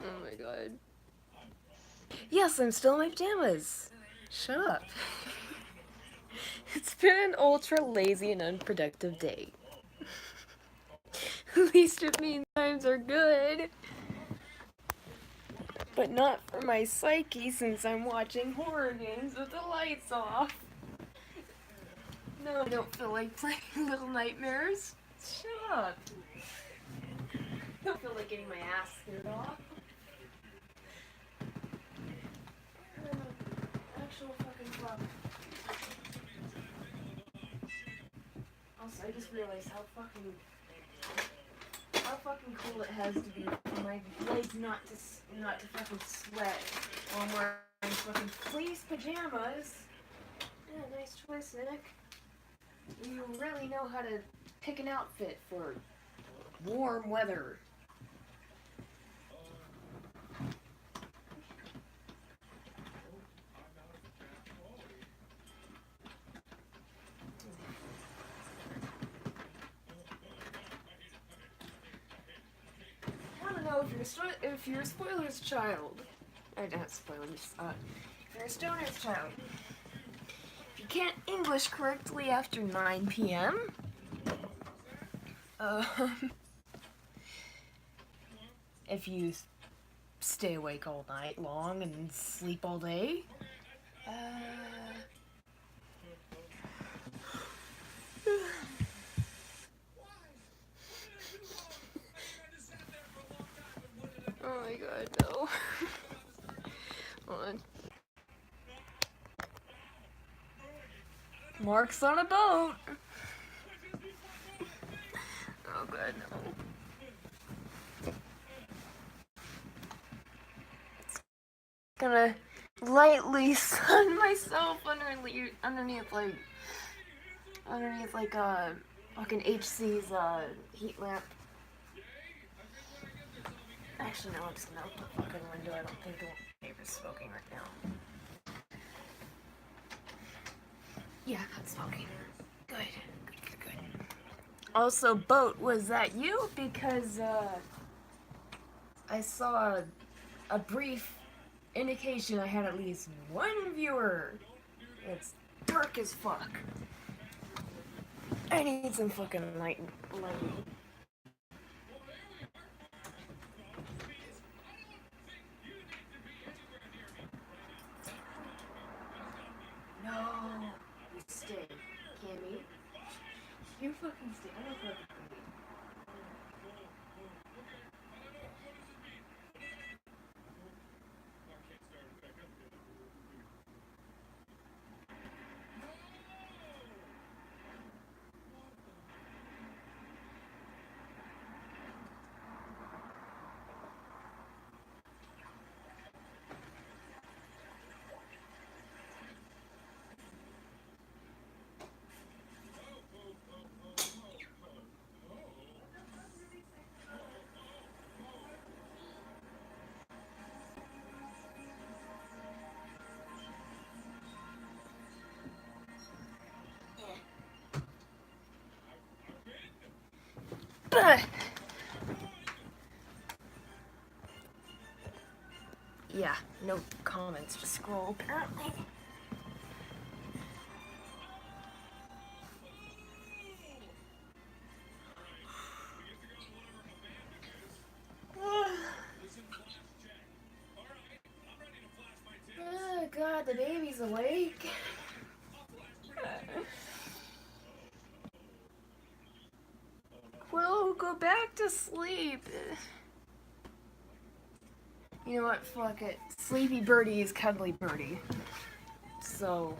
Oh my god. Yes, I'm still in my pajamas. Shut up. It's been an ultra lazy and unproductive day. At least it means times are good. But not for my psyche since I'm watching horror games with the lights off. No, I don't feel like playing Little Nightmares. Shut up. I don't feel like getting my ass scared off. Actual fucking fuck. Also, I just realized how fucking cool it has to be for my legs not to fucking sweat while I'm wearing fucking fleece pajamas. Yeah, nice choice, Nick. You really know how to pick an outfit for warm weather. I don't know if you're a spoiler's child. Not spoilers. If you're a stoner's child, if you can't English correctly after 9 p.m., if you stay awake all night long and sleep all day, oh my god, no. Hold on. Mark's on a boat. Oh god, no. Gonna lightly sun myself underneath fucking HC's heat lamp. Actually, no, I'm just gonna open the fucking window. I don't think the neighbor's smoking right now. Yeah, not smoking. Good. Also, boat, was that you? Because I saw a brief indication I had at least one viewer. It's dark as fuck. I need some fucking lighting. No, you stay, Cammy. You fucking stay. I don't fucking leave. Yeah, no comments, just scroll apparently. Oh god, the baby's awake. Well, go back to sleep. You know what? Fuck it. Sleepy birdie is cuddly birdie. So,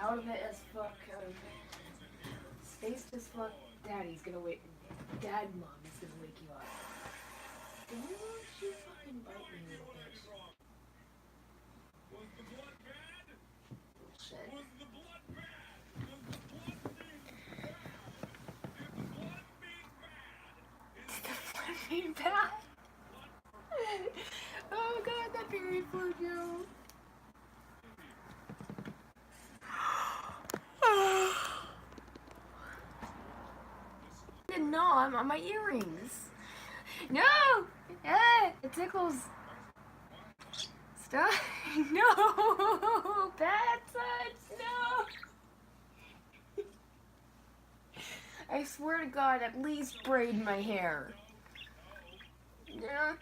out of it as fuck. Spaced as fuck. Daddy's gonna wake. Dad, mom is gonna wake you up. Why won't you fucking bite me, little bitch? Bullshit. Being bad. Oh god, that period for you. No, I'm on my earrings. No! It tickles. Stop. No! Bad touch! No! I swear to God, at least braid my hair. Yeah.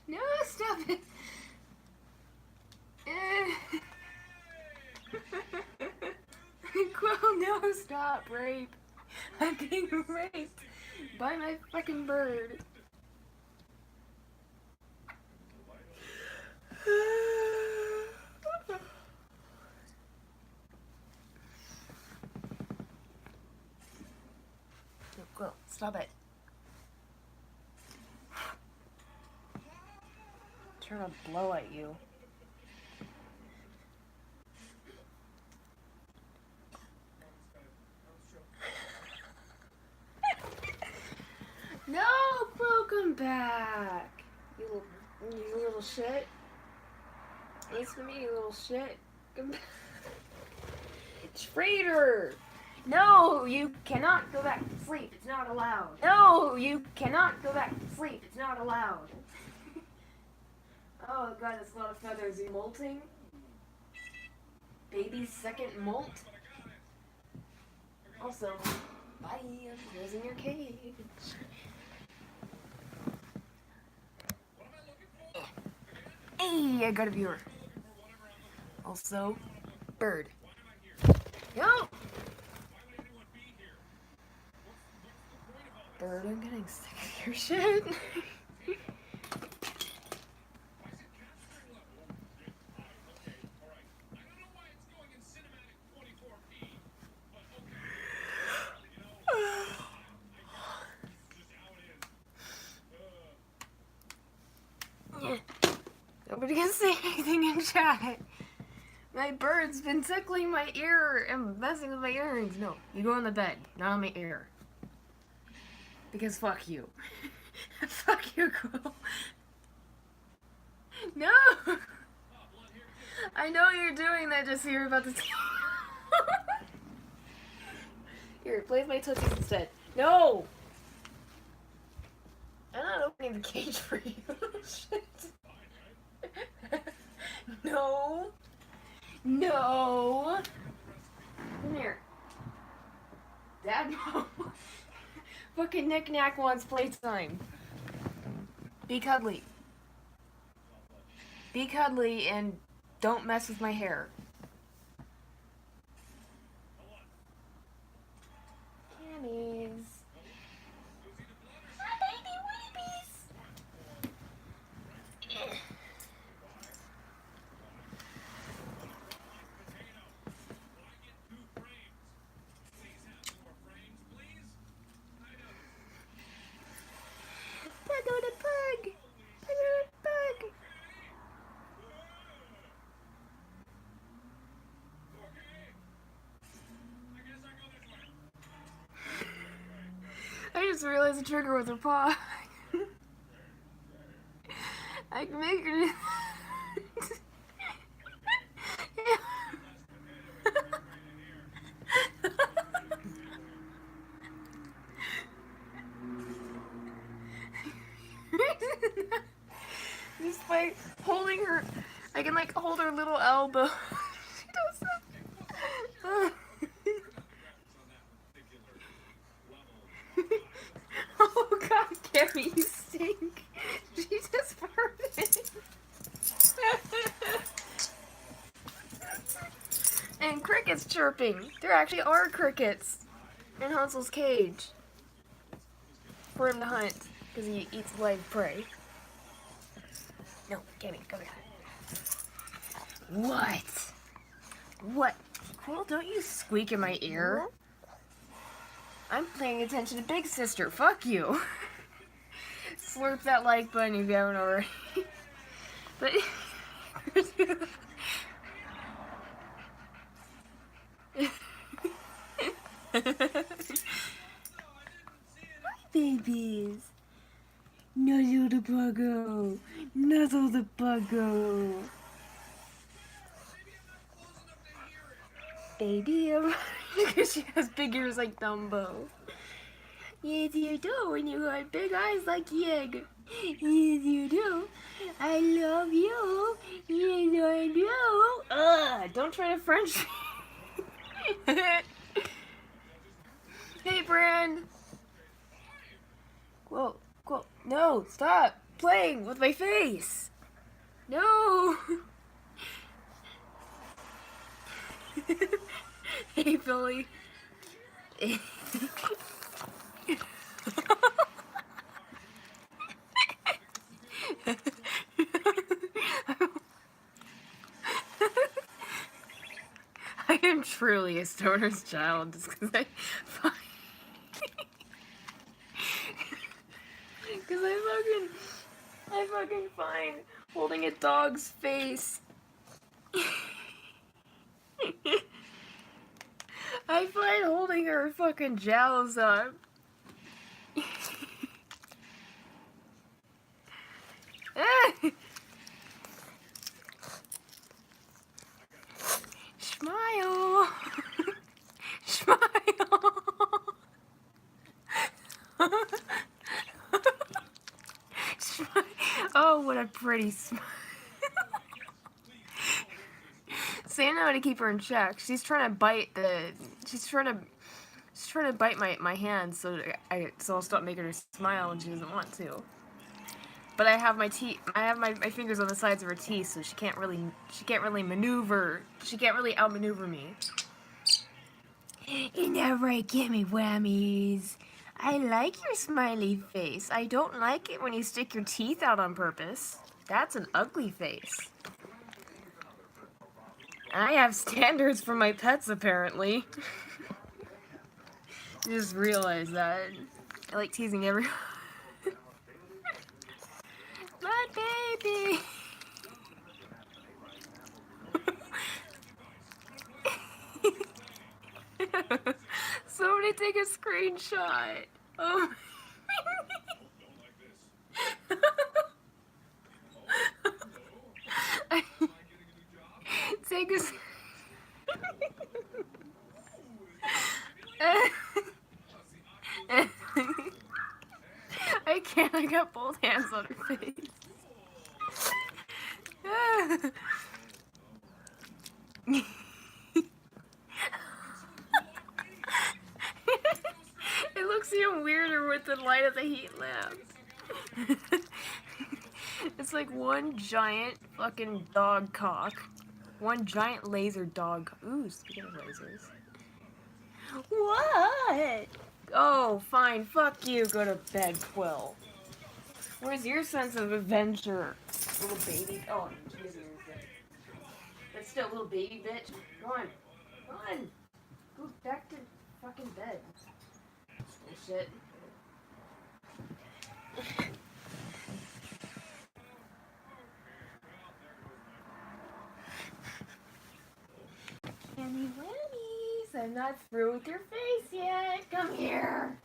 No, stop it. Quill, no, stop, rape. I'm being raped by my fucking bird. Quill, stop it. Trying to blow at you. No, Quill, come back. You little shit. Listen to me, you little shit. Come back. Traitor! No, you cannot go back to sleep. It's not allowed. No, you cannot go back to sleep. It's not allowed. Oh God, that's a lot of feathers. You molting? Baby's second molt? Also, bye. I'm closing your cage. Hey, I got a viewer. Also, bird. Yo! Bird, I'm getting sick of your shit. Nobody can say anything in chat. My bird's been tickling my ear and messing with my earrings. No, you go on the bed, not on my ear. Because fuck you. Fuck you, Quill. No! I know you're doing that just so you're about to... Here, play with my tootsies instead. No! I'm not opening the cage for you. Shit. No. No. Come here. Dad, no. Fucking Knick-Knack wants playtime. Be cuddly. Be cuddly and don't mess with my hair. Cammies. My baby weebies. Puggo the pug! Puggo the pug! I just realized the trigger with her paw. I can make her. Just by holding her, I can like hold her little elbow. She does that. Oh God, Gary, you stink. She just farted. And crickets chirping. There actually are crickets in Hansel's cage for him to hunt because he eats live prey. No, Cammy, go back. What? What? Quill, don't you squeak in my ear. I'm paying attention to Big Sister. Fuck you. Slurp that like button if you haven't already. But hi, babies. Nuzzle the buggo. Nuzzle the buggo. baby. Because she has big ears like Dumbo. Yes, you do, and you got big eyes like Yig. Yes, you do. I love you. Yes, I do. Ugh, don't try to French. Hey, Bran. Whoa, whoa. No, stop playing with my face. No. Hey, Billy. I am truly a stoner's child just because I fucking find holding a dog's face. I find holding her fucking jowls up. Smile. Smile. Oh, what a pretty smile. Santa had to keep her in check. She's trying to bite my hand so I'll stop making her smile when she doesn't want to. But I have my fingers on the sides of her teeth, so she can't really maneuver. She can't really outmaneuver me. You never give me whammies. I like your smiley face. I don't like it when you stick your teeth out on purpose. That's an ugly face. I have standards for my pets, apparently. Just realized that. I like teasing everyone. My baby! Somebody take a screenshot. Oh. Take a I can't, I got both hands on her face. It looks even weirder with the light of the heat lamp. It's like one giant fucking dog cock. One giant laser dog. Ooh, speaking of lasers. What? Oh, fine. Fuck you. Go to bed, Quill. Where's your sense of adventure? Little baby. Oh, Jesus. That's still a little baby bitch. Go on. Go on. Go back to fucking bed. Bullshit. Whammy whammies. I'm not through with your face yet. Come here.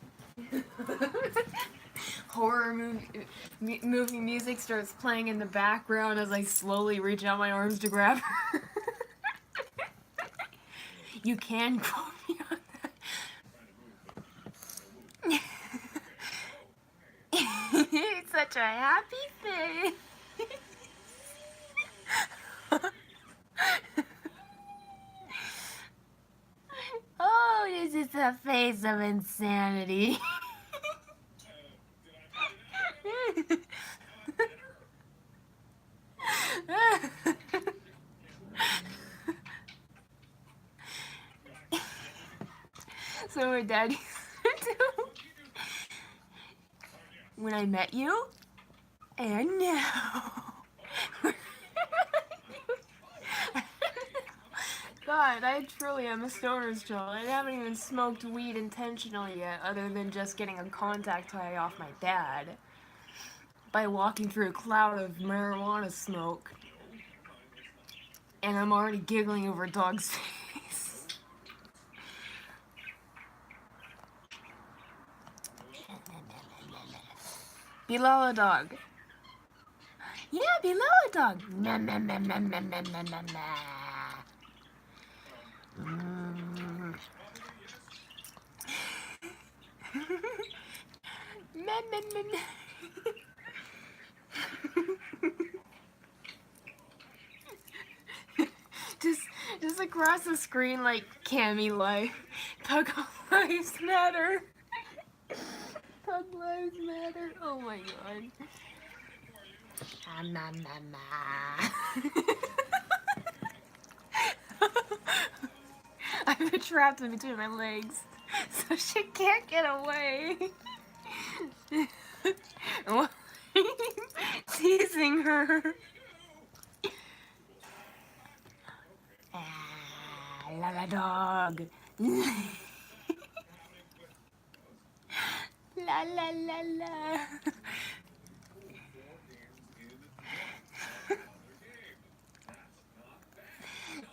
Horror movie music starts playing in the background as I slowly reach out my arms to grab her. You can quote me on that. It's such a happy face. Oh, this is the face of insanity. So what Dad used to do when I met you, and now. God, I truly am a stoner's child. I haven't even smoked weed intentionally yet, other than just getting a contact high off my dad by walking through a cloud of marijuana smoke. And I'm already giggling over a dog's face. Below a dog. Yeah, below a dog. just across the screen like Cammy life. Pug lives matter. Pug lives matter. Oh my god. I've been trapped in between my legs, so she can't get away. Teasing her. La la dog. La la la la.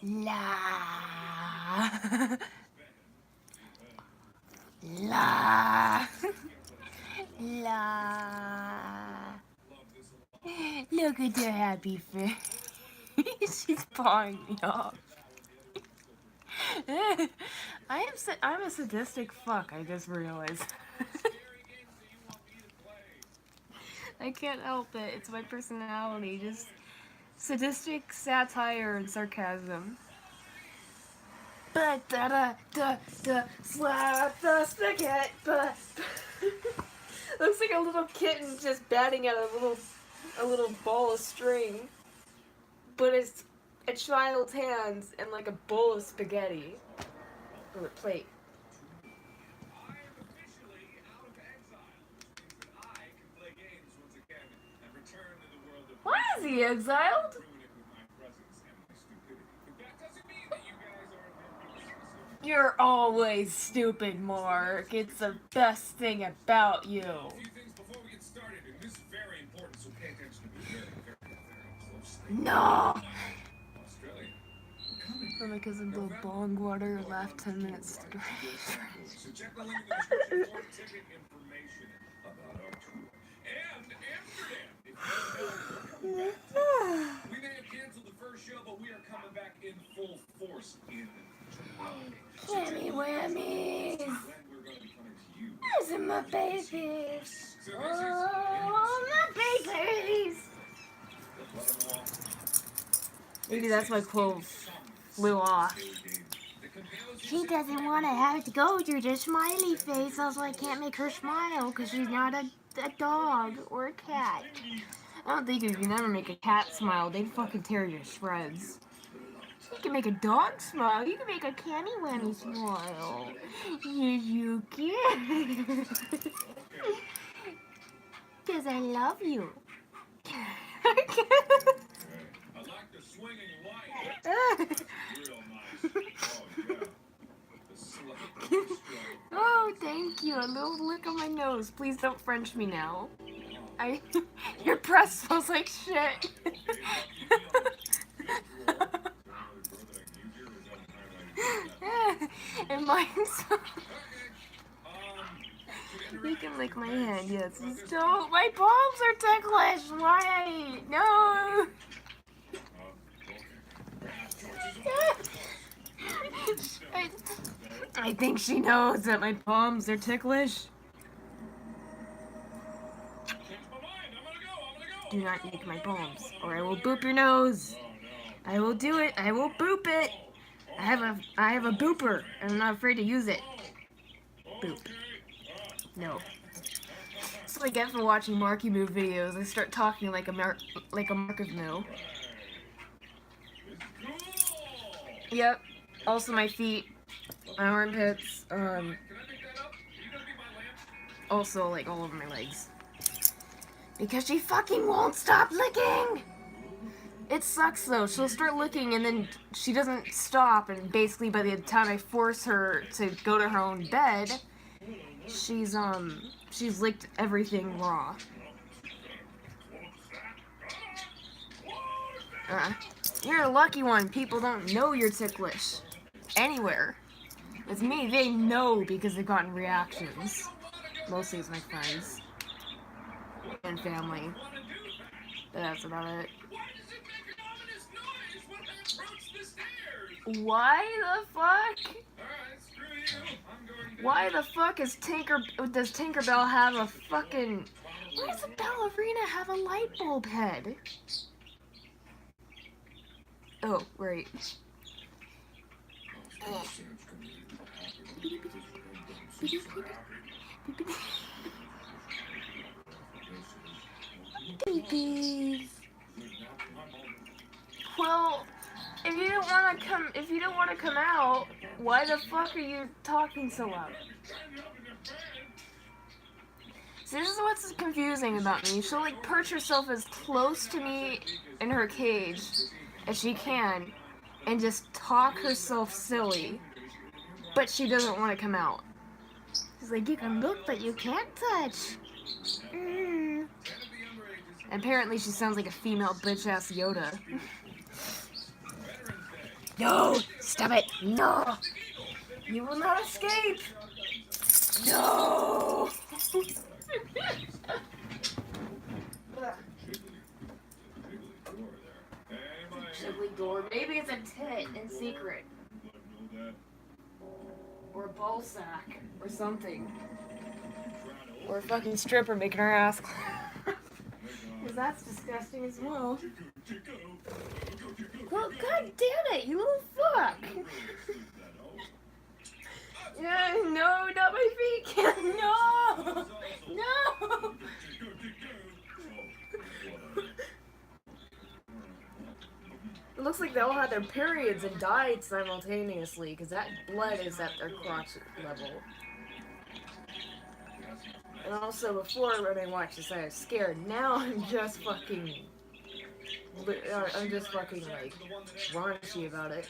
La. La. La. Look at the happy face. She's pawing me off. I'm a sadistic fuck, I just realized. I can't help it. It's my personality. Just sadistic satire and sarcasm. But da slap the spaghetti. But looks like a little kitten just batting at a little ball of string. But it's a child's hands and like a bowl of spaghetti. Or a plate. Why is he exiled? You're always stupid, Mark. It's the best thing about you. No! Probably because of the bong water left 10 minutes to We may have canceled the first show, but we are coming back in full force in July. Whammy whammies! We're going to be coming to you. Those are my babies! Oh, my babies! Maybe that's why Clove flew off. She doesn't want to have to go through the smiley face, also I can't make her smile because she's not a dog or a cat. I don't think you can ever make a cat smile, they'd fucking tear you to shreds. You can make a dog smile, you can make a canny whammy smile. Yes, you can. Because I love you. I like the swinging light. Real nice. Oh, thank you. A little lick on my nose. Please don't French me now. Your breath smells like shit. And mine's... You can lick my hand, yes. Don't. My palms are ticklish. Why? No. I think she knows that my palms are ticklish. Do not lick my palms, or I will boop your nose. I will do it. I will boop it. I have a booper, and I'm not afraid to use it. Boop. No. That's what I get for watching Marky Moo videos. I start talking like a Mark of Moo. Yep. Also my feet, my armpits, also like all over my legs. Because she fucking won't stop licking! It sucks though, she'll start licking and then she doesn't stop, and basically by the time I force her to go to her own bed, she's licked everything raw. You're a lucky one, people don't know you're ticklish. Anywhere. It's me, they know because they've gotten reactions. Mostly it's my friends. And family. But that's about it. Why the fuck? Alright, screw you. I'm going Why the fuck does Tinkerbell have a fucking... Why does a ballerina have a light bulb head? Oh, right. Babies. Well, if you don't want to come out, why the fuck are you talking so loud? So this is what's confusing about me. She'll like perch herself as close to me in her cage as she can and just talk herself silly, but she doesn't want to come out. She's like, you can look, but you can't touch. Mm. Apparently she sounds like a female bitch-ass Yoda. No! Stop it! No! You will not escape! No! Shibbly door. Maybe it's a tit in secret. Or a ball sack. Or something. Or a fucking stripper making her ass clap. Because that's disgusting as well. Well, god damn it, you little fuck! Yeah, no, not my feet! No! No! It looks like they all had their periods and died simultaneously, because that blood is at their crotch level. And also, before when I watched this, I was scared. Now I'm just fucking like raunchy about it.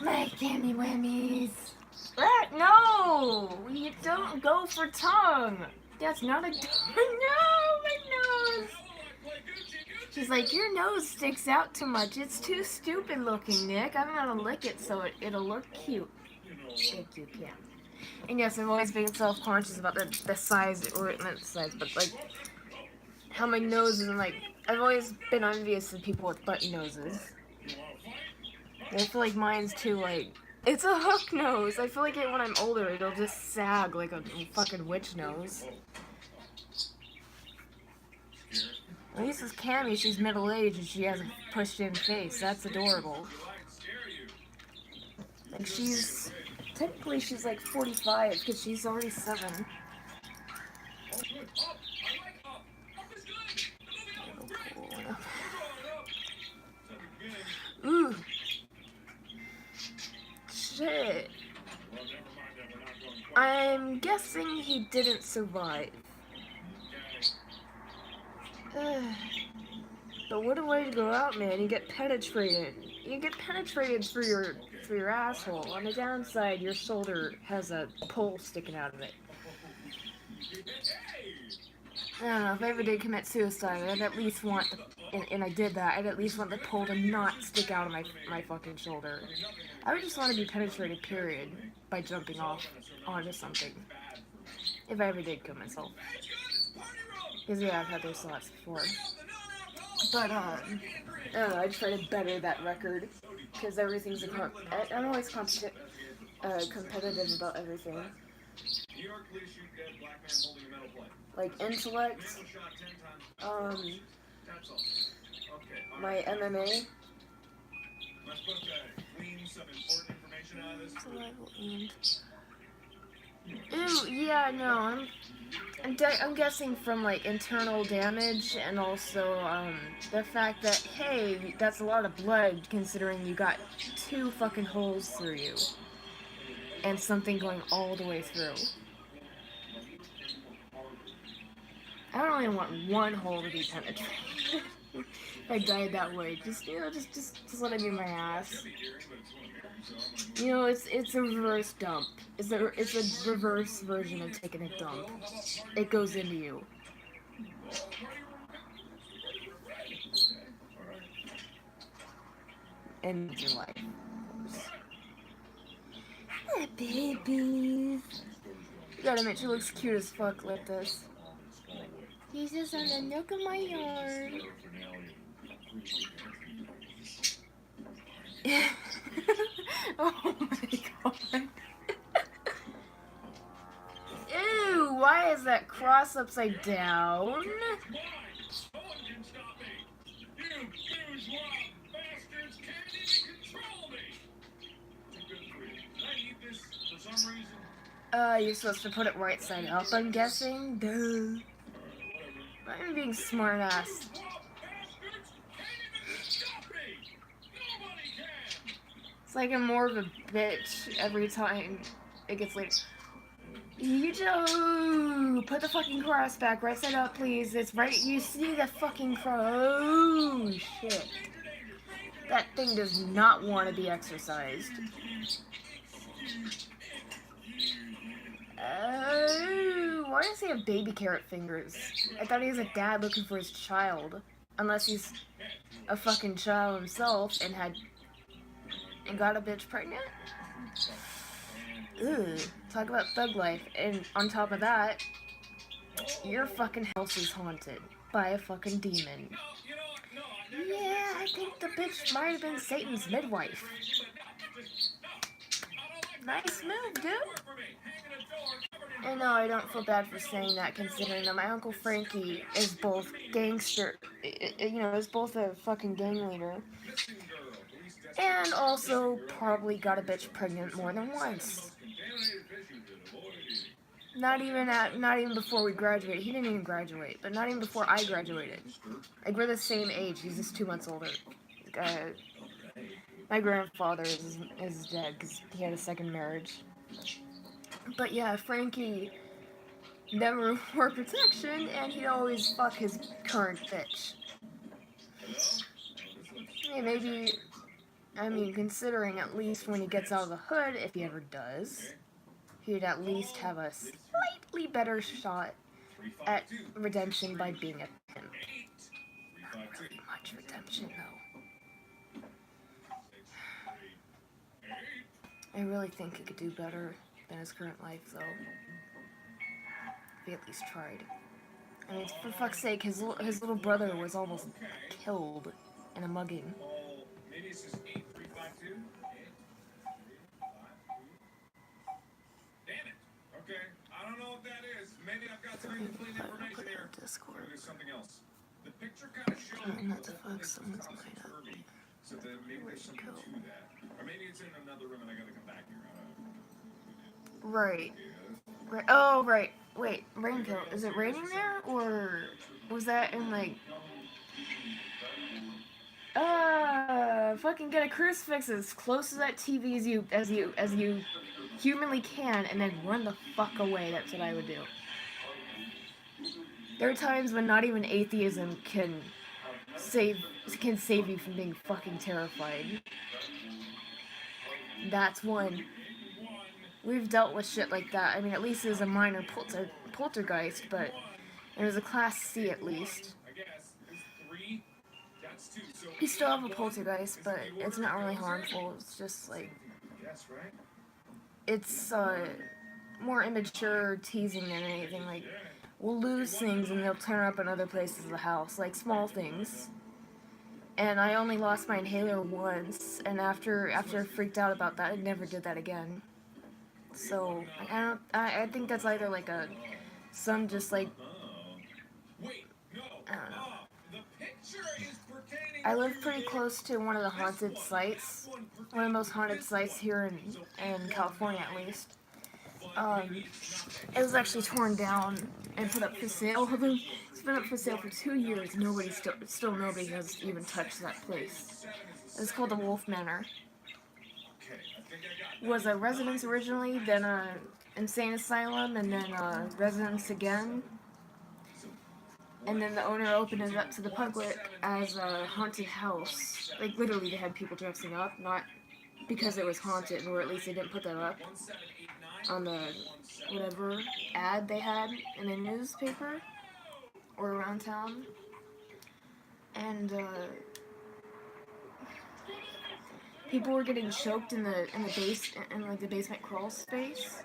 My gimme whammies. No! You don't go for tongue. That's not a no, my nose. She's like, your nose sticks out too much. It's too stupid looking, Nick. I'm gonna lick it so it'll look cute. If you can. And yes, I've always been self-conscious about the size, or not the size, but like how my nose is like. I've always been envious of people with button noses. And I feel like mine's too like. It's a hook nose. I feel like when I'm older, it'll just sag like a fucking witch nose. At least with Cammy, she's middle-aged and she has a pushed-in face. That's adorable. Like technically she's like 45 because she's already 7. Ooh. Shit. I'm guessing he didn't survive. But what a way to go out, man. You get penetrated. You get penetrated through your asshole. On the downside, your shoulder has a pole sticking out of it. I don't know, if I ever did commit suicide, I'd at least want, and I did that, I'd at least want the pole to not stick out of my fucking shoulder. I would just want to be penetrated, period, by jumping off onto something. If I ever did kill myself. Because yeah, I've had those thoughts before. But, I don't know, I try to better that record. Because everything's I'm always competitive about everything. Like intellect, my MMA. Ooh, yeah, no, I'm guessing from like internal damage and also the fact that, hey, that's a lot of blood considering you got 2 fucking holes through you and something going all the way through. I don't really want one hole to be penetrated. If I died that way, just let it be my ass. You know, it's a reverse dump. It's a reverse version of taking a dump. It goes into you. And your life, of course. Ah, babies. You gotta admit, she looks cute as fuck like this. He's just on the nook of my arm. Oh my god. Ew, why is that cross upside down? You're supposed to put it right side up, I'm guessing? Duh. I'm being smart ass. It's like I'm more of a bitch every time it gets late. You do put the fucking cross back right side up, please. It's right. You see the fucking cross? Oh shit! That thing does not want to be exercised. Why does he have baby carrot fingers? I thought he was a dad looking for his child. Unless he's a fucking child himself and got a bitch pregnant? Ooh, talk about thug life. And on top of that, your fucking house is haunted by a fucking demon. Yeah, I think the bitch might have been Satan's midwife. Nice move, dude. And no, I don't feel bad for saying that, considering that my Uncle Frankie is both gangster, is both a fucking gang leader, and also probably got a bitch pregnant more than once. Not even before we graduated. He didn't even graduate, but not even before I graduated. Like, we're the same age. He's just 2 months older. My grandfather is dead because he had a second marriage. But yeah, Frankie never wore protection, and he'd always fuck his current bitch. Yeah, maybe, I mean, considering at least when he gets out of the hood, if he ever does, he'd at least have a slightly better shot at redemption by being a pimp. Not really much redemption, though. I really think he could do better than his current life, though. If he at least tried. I mean, for fuck's sake, his little brother was almost killed in a mugging. Maybe it's just 8352. Damn it. Okay, I don't know what that is. Maybe I've got some incomplete information here. Discord. There's something else. The picture kind of shows Not to fuck someone's mind up. So then maybe there's something to that. Or maybe it's in another room and I gotta come back here. Right. Right. Oh, right. Wait, raincoat. Is it raining there, or was that in like? Fucking get a crucifix as close to that TV as you humanly can, and then run the fuck away. That's what I would do. There are times when not even atheism can save you from being fucking terrified. That's one. We've dealt with shit like that. I mean, at least it was a minor poltergeist, but it was a class C at least. You still have a poltergeist, but it's not really harmful. It's just like, it's more immature teasing than anything. Like, we'll lose things and they'll turn up in other places of the house, like small things. And I only lost my inhaler once, and after I freaked out about that, I never did that again. So I think that's either like just like, I don't know. I live pretty close to one of the haunted sites, one of the most haunted sites here in California at least. It was actually torn down and put up for sale. It's been up for sale for 2 years. Still nobody has even touched that place. It's called the Wolf Manor. It was a residence originally, then a insane asylum, and then a residence again. And then the owner opened it up to the public as a haunted house. Like, literally, they had people dressing up, not because it was haunted, or at least they didn't put that up on the whatever ad they had in the newspaper or around town. And people were getting choked in the basement crawl space.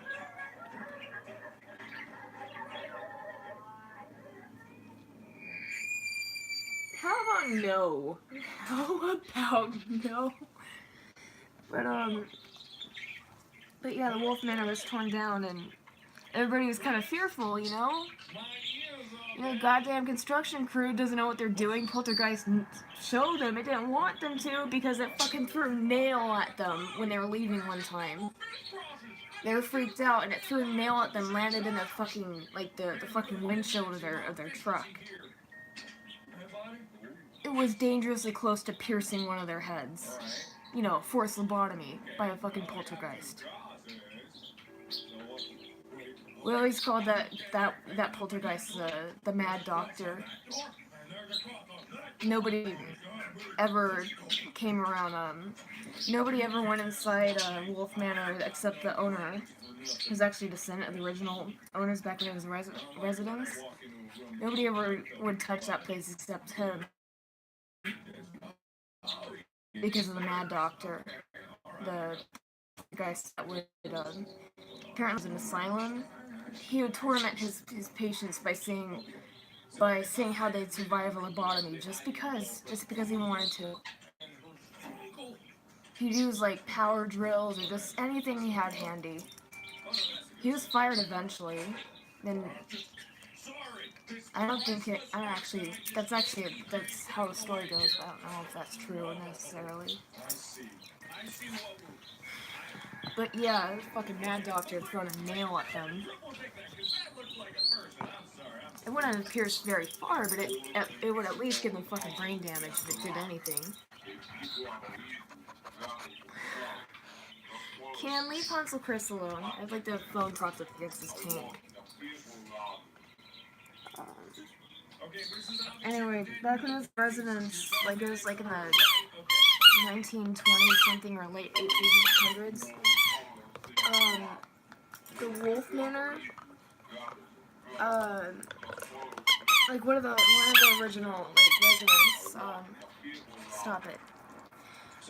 about no? How about no? But yeah, the Wolf Manor was torn down, and everybody was kind of fearful, you know? You know, the goddamn construction crew doesn't know what they're doing. Poltergeist showed them. It didn't want them to because it fucking threw a nail at them when they were leaving one time. They were freaked out, and it threw a nail at them, landed in their fucking, like, the fucking windshield of their truck. It was dangerously close to piercing one of their heads. You know, forced lobotomy by a fucking poltergeist. We always called that poltergeist the Mad Doctor. Nobody ever came around. Nobody ever went inside Wolf Manor except the owner, who's actually a descendant of the original owners back when it was a residence. Nobody ever would touch that place except him because of the Mad Doctor, the guy that would apparently was an asylum. He would torment his patients by saying how they'd survive a lobotomy just because he wanted to. He'd use like power drills or just anything he had handy. He was fired eventually, and I don't think it. That's how the story goes. But I don't know if that's true necessarily. But yeah, the fucking Mad Doctor had thrown a nail at them. It wouldn't have pierced very far, but it would at least give them fucking brain damage if it did anything. Can leave Hansel Chris alone. I'd like to phone props up against his tank. Anyway, back when I was residence, like it was like in the 1920s something or late 1800s. The Wolf Manor, like one of the original like residents. Stop it.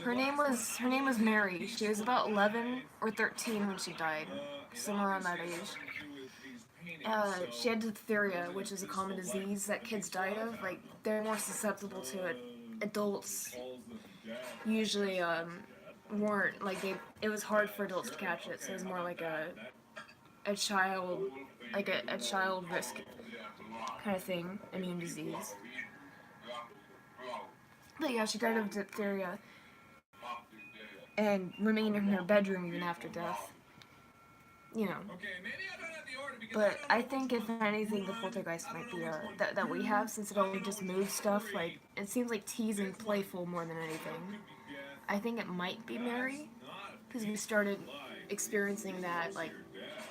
Her name was Mary. She was about 11 or 13 when she died, somewhere around that age. She had diphtheria, which is a common disease that kids died of. Like they're more susceptible to it. Adults usually weren't like it was hard for adults to catch it, so it was more like a child risk kind of thing, immune disease. But yeah, she died of diphtheria and remained in her bedroom even after death. You know. But I think if anything, the poltergeist might be that we have, since it only just moves stuff. Like it seems like teasing, playful more than anything. I think it might be Mary, because we started experiencing that like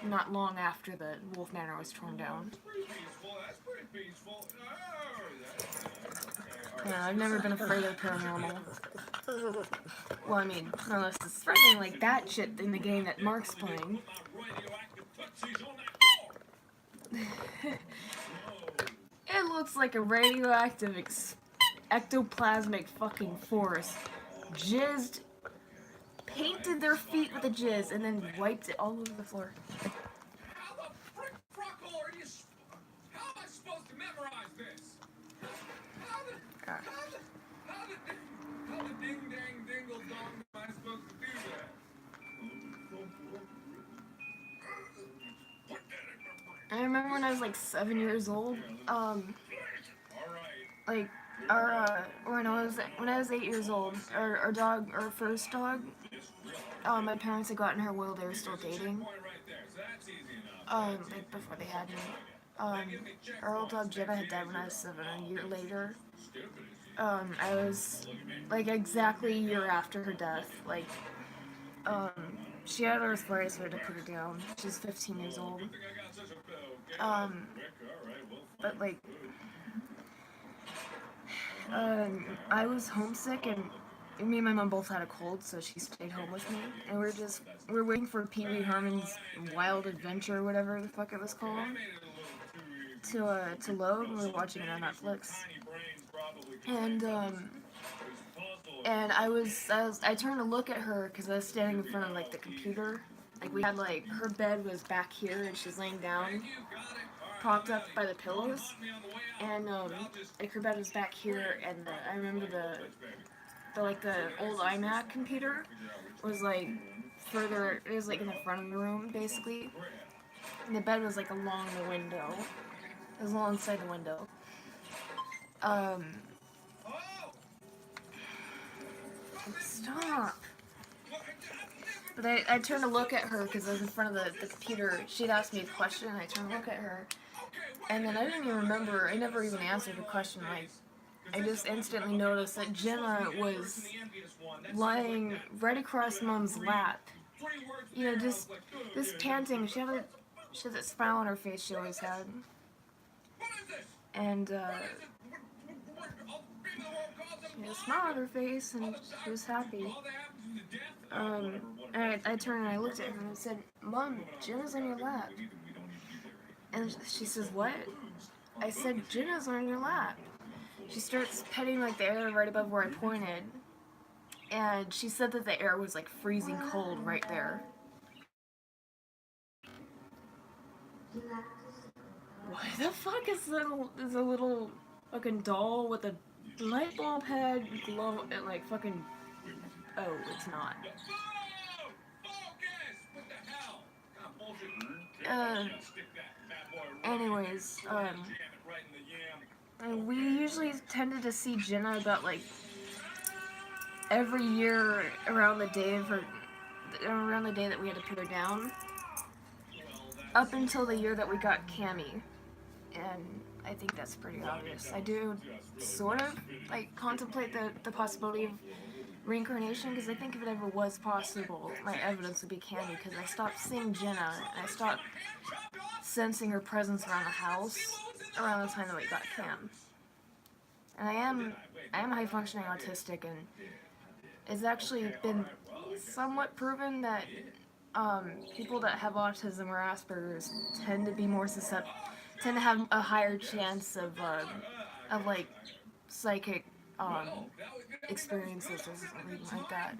not long after the Wolf Manor was torn down. Yeah, I've never been afraid of the paranormal. Well, I mean, unless it's threatening like that shit in the game that Mark's playing. It looks like a radioactive ectoplasmic fucking force painted their feet with the jizz and then wiped it all over the floor. How the frick fruckle are you? How am I supposed to memorize this? How the ding dang dingle dong am I supposed to do that? I remember when I was like 7 years old, when I was 8 years old, our first dog, my parents had gotten her while they were still dating, like before they had me. Our old dog Jenna had died when I was 7. A year later, I was like exactly a year after her death. Like, she had arthritis, so I had to put her down. She's 15 years old. But like, I was homesick, and me and my mom both had a cold, so she stayed home with me. And we're waiting for Pee Wee Herman's Wild Adventure, or whatever the fuck it was called, to load. We were watching it on Netflix, and I turned to look at her because I was standing in front of like the computer. Like we had like her bed was back here, and she's laying down. propped up by the pillows, and like her bed was back here, and I remember the like the old iMac computer was like further. It was like in the front of the room basically, and the bed was like along the window. It was alongside the window. Stop. But I turned to look at her because I was in front of the computer. She'd asked me a question, and I turned to look at her. And then I didn't even remember, I never even answered the question. Like, I just instantly noticed that Jenna was lying right across Mom's lap. You know, just panting. She had that smile on her face she always had. And, she had a smile on her face, and she was happy. And I turned and I looked at her and I said, "Mom, Jenna's on your lap." And she says, "What?" I said, "Jenna's on your lap." She starts petting like the air right above where I pointed. And she said that the air was like freezing cold right there. Why the fuck is a little fucking doll with a light bulb head glow and like fucking... Oh, it's not. Anyways, we usually tended to see Jenna about like every year around the day that we had to put her down, up until the year that we got Cammy, and I think that's pretty obvious. I do sort of like contemplate the possibility of reincarnation, because I think if it ever was possible, my evidence would be Cammy, because I stopped seeing Jenna and I stopped sensing her presence around the house around the time that we got Cam. And I am high functioning autistic, and it's actually been somewhat proven that people that have autism or Asperger's tend to be more tend to have a higher chance of like psychic experiences or something like that.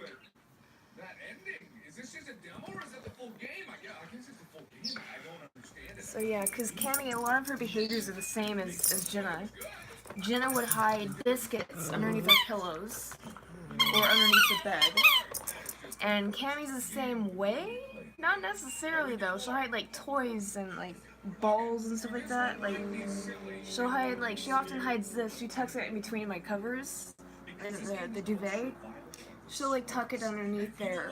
So yeah, because Cammy, a lot of her behaviors are the same as Jenna. Jenna would hide biscuits underneath her pillows or underneath the bed. And Cammy's the same way? Not necessarily though. She'll hide like toys and like balls and stuff like that. Like she'll hide she often hides this. She tucks it in between my covers, the duvet. She'll like tuck it underneath there.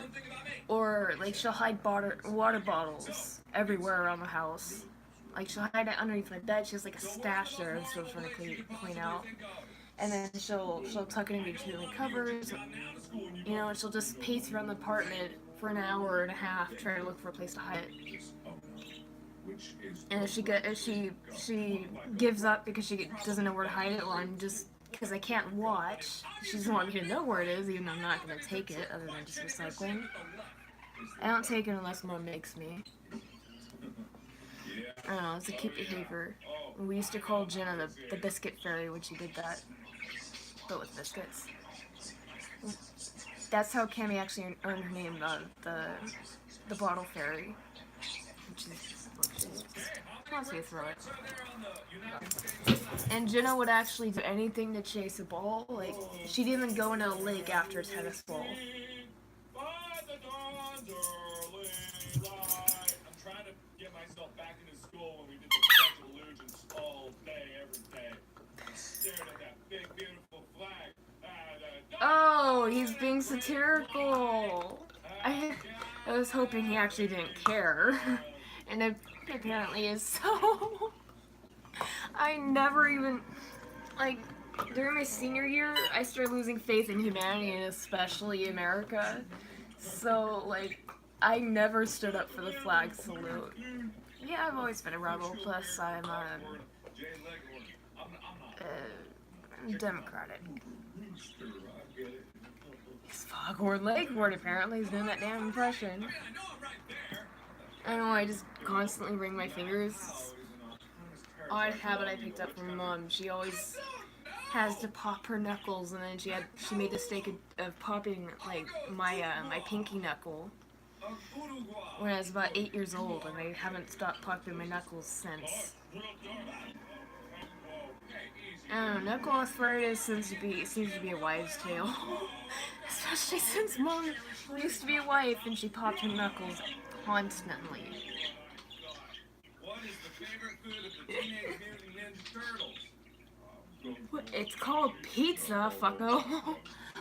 Or like she'll hide water bottles everywhere around the house. Like she'll hide it underneath my bed. She has like a stash there and she'll try to clean out. And then she'll tuck it in between the covers. You know, and she'll just pace around the apartment for an hour and a half trying to look for a place to hide it. And if she gives up because she doesn't know where to hide it, well, I'm just, because I can't watch, she doesn't want me to know where it is, even though I'm not going to take it, other than just recycling. I don't take it unless Mom makes me. I don't know, it's a cute behavior. We used to call Jenna the biscuit fairy when she did that, but with biscuits. That's how Cammy actually earned her name, the bottle fairy. Which is, wants me to throw it. And Jenna would actually do anything to chase a ball. Like, she'd even go into a lake after a tennis ball. I'm trying to get myself back into school when we did the Pledge of Allegiance all day, every day. Stared at that big, beautiful flag. Oh, he's being satirical. I was hoping he actually didn't care. And it apparently is so. I never even, like, during my senior year, I started losing faith in humanity, and especially America. So, like, I never stood up for the flag salute. Yeah, I've always been a rebel, plus I'm Democratic. He's Foghorn Leghorn, apparently. He's doing that damn impression. I don't know, I just constantly wring my fingers. Odd habit I picked up from Mom. She always has to pop her knuckles, and then she made the mistake of popping like my pinky knuckle, when I was about 8 years old, and I haven't stopped popping my knuckles since. I don't know, knuckle arthritis seems to be a wives' tale. Especially since Mom used to be a wife and she popped her knuckles constantly. What is the favorite food of the Teenage Mutant Ninja Turtles? It's called pizza, fucko.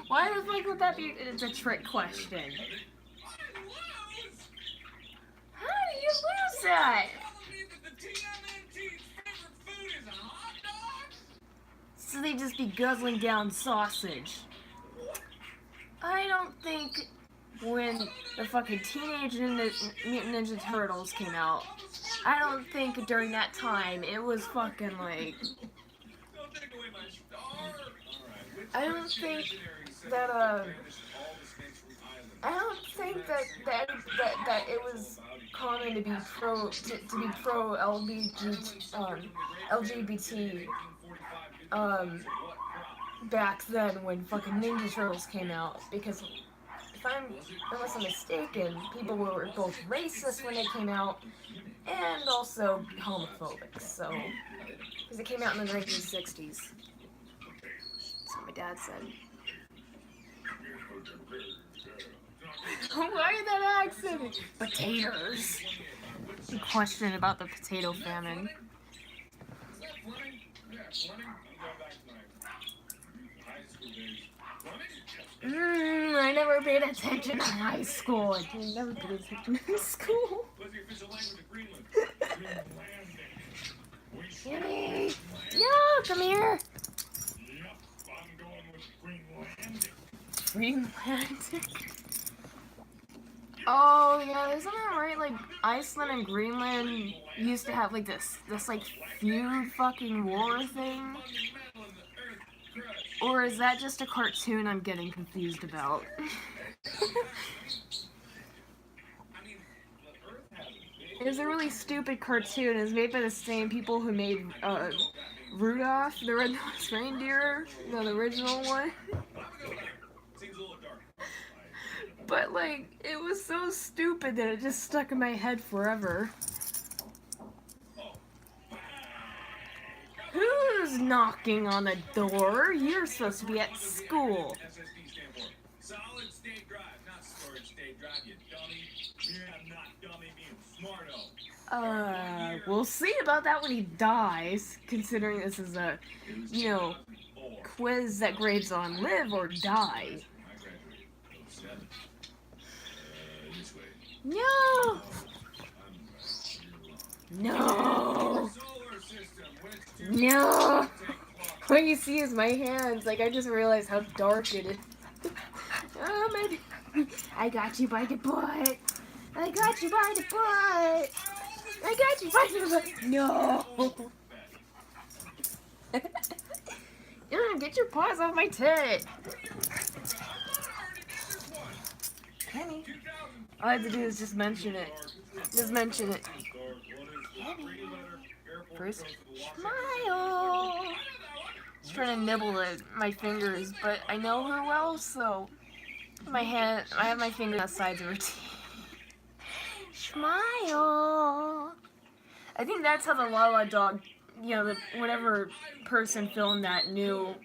Why the fuck would that be? It's a trick question. How do you lose that? So they just be guzzling down sausage. I don't think when the fucking Teenage Mutant Ninja Turtles came out, I don't think during that time it was fucking like... I don't think that that it was common to be pro LGBT back then when fucking Ninja Turtles came out, because unless I'm mistaken, people were both racist when they came out and also homophobic. So, because it came out in the 1960s. That's what my dad said. Why that accent? Potatoes. Question about the potato famine. I never paid attention in high school. I never paid attention in school. Kitty! No, come here! Greenlandic? Oh yeah, isn't that right? Like Iceland and Greenland used to have like this like feud fucking war thing? Or is that just a cartoon I'm getting confused about? It was a really stupid cartoon. It was made by the same people who made Rudolph the Red-Nosed Reindeer, the original one. But like, it was so stupid that it just stuck in my head forever. Who's knocking on the door? You're supposed to be at school. Solid state drive, not storage state drive, you dummy. Yeah, not dummy, being smarto. We'll see about that when he dies, considering this is a, quiz that grades on live or die. No! No! No! What you see is my hands. Like, I just realized how dark it is. Oh my... I got you by the butt. I got you by the butt. I got you by the butt. No! Get your paws off my tit. Kenny. All I have to do is just mention it. Just mention it. Kenny. First, smile. Just trying to nibble at my fingers, but I know her well, so I have my fingers on the sides of her teeth. Smile. I think that's how the Lala dog, whatever person filmed that knew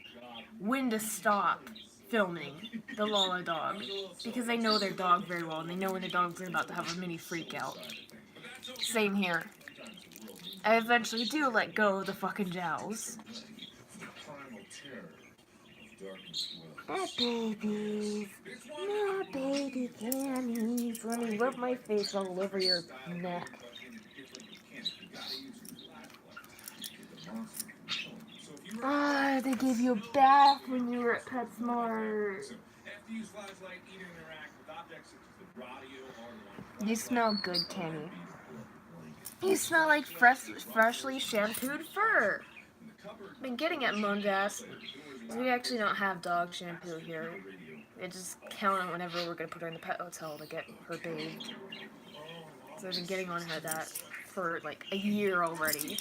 when to stop filming the Lala dog, because they know their dog very well, and they know when the dog's about to have a mini freak out. Same here. I eventually do let go of the fucking jowls. My babies. My baby cannies. Let me rub my face all over your neck. They gave you a bath when you were at PetSmart. You smell good, Kenny. You smell like freshly shampooed fur. I've been getting at Mundas. We actually don't have dog shampoo here. We just count on whenever we're going to put her in the pet hotel to get her bathed. So I've been getting on her that for like a year already.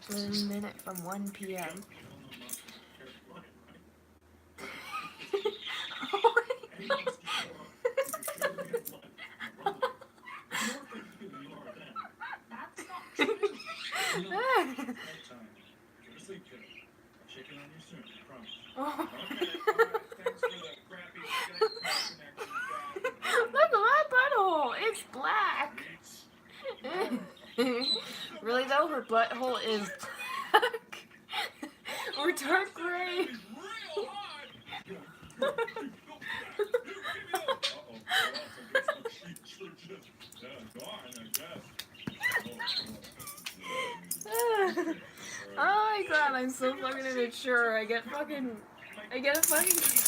1 minute from 1 p.m. Oh. Thanks for the crappy Skype connection back. Look at my butthole. It's black. Really though, her butthole is black or dark gray. Oh my god, I'm so fucking immature. I get a fucking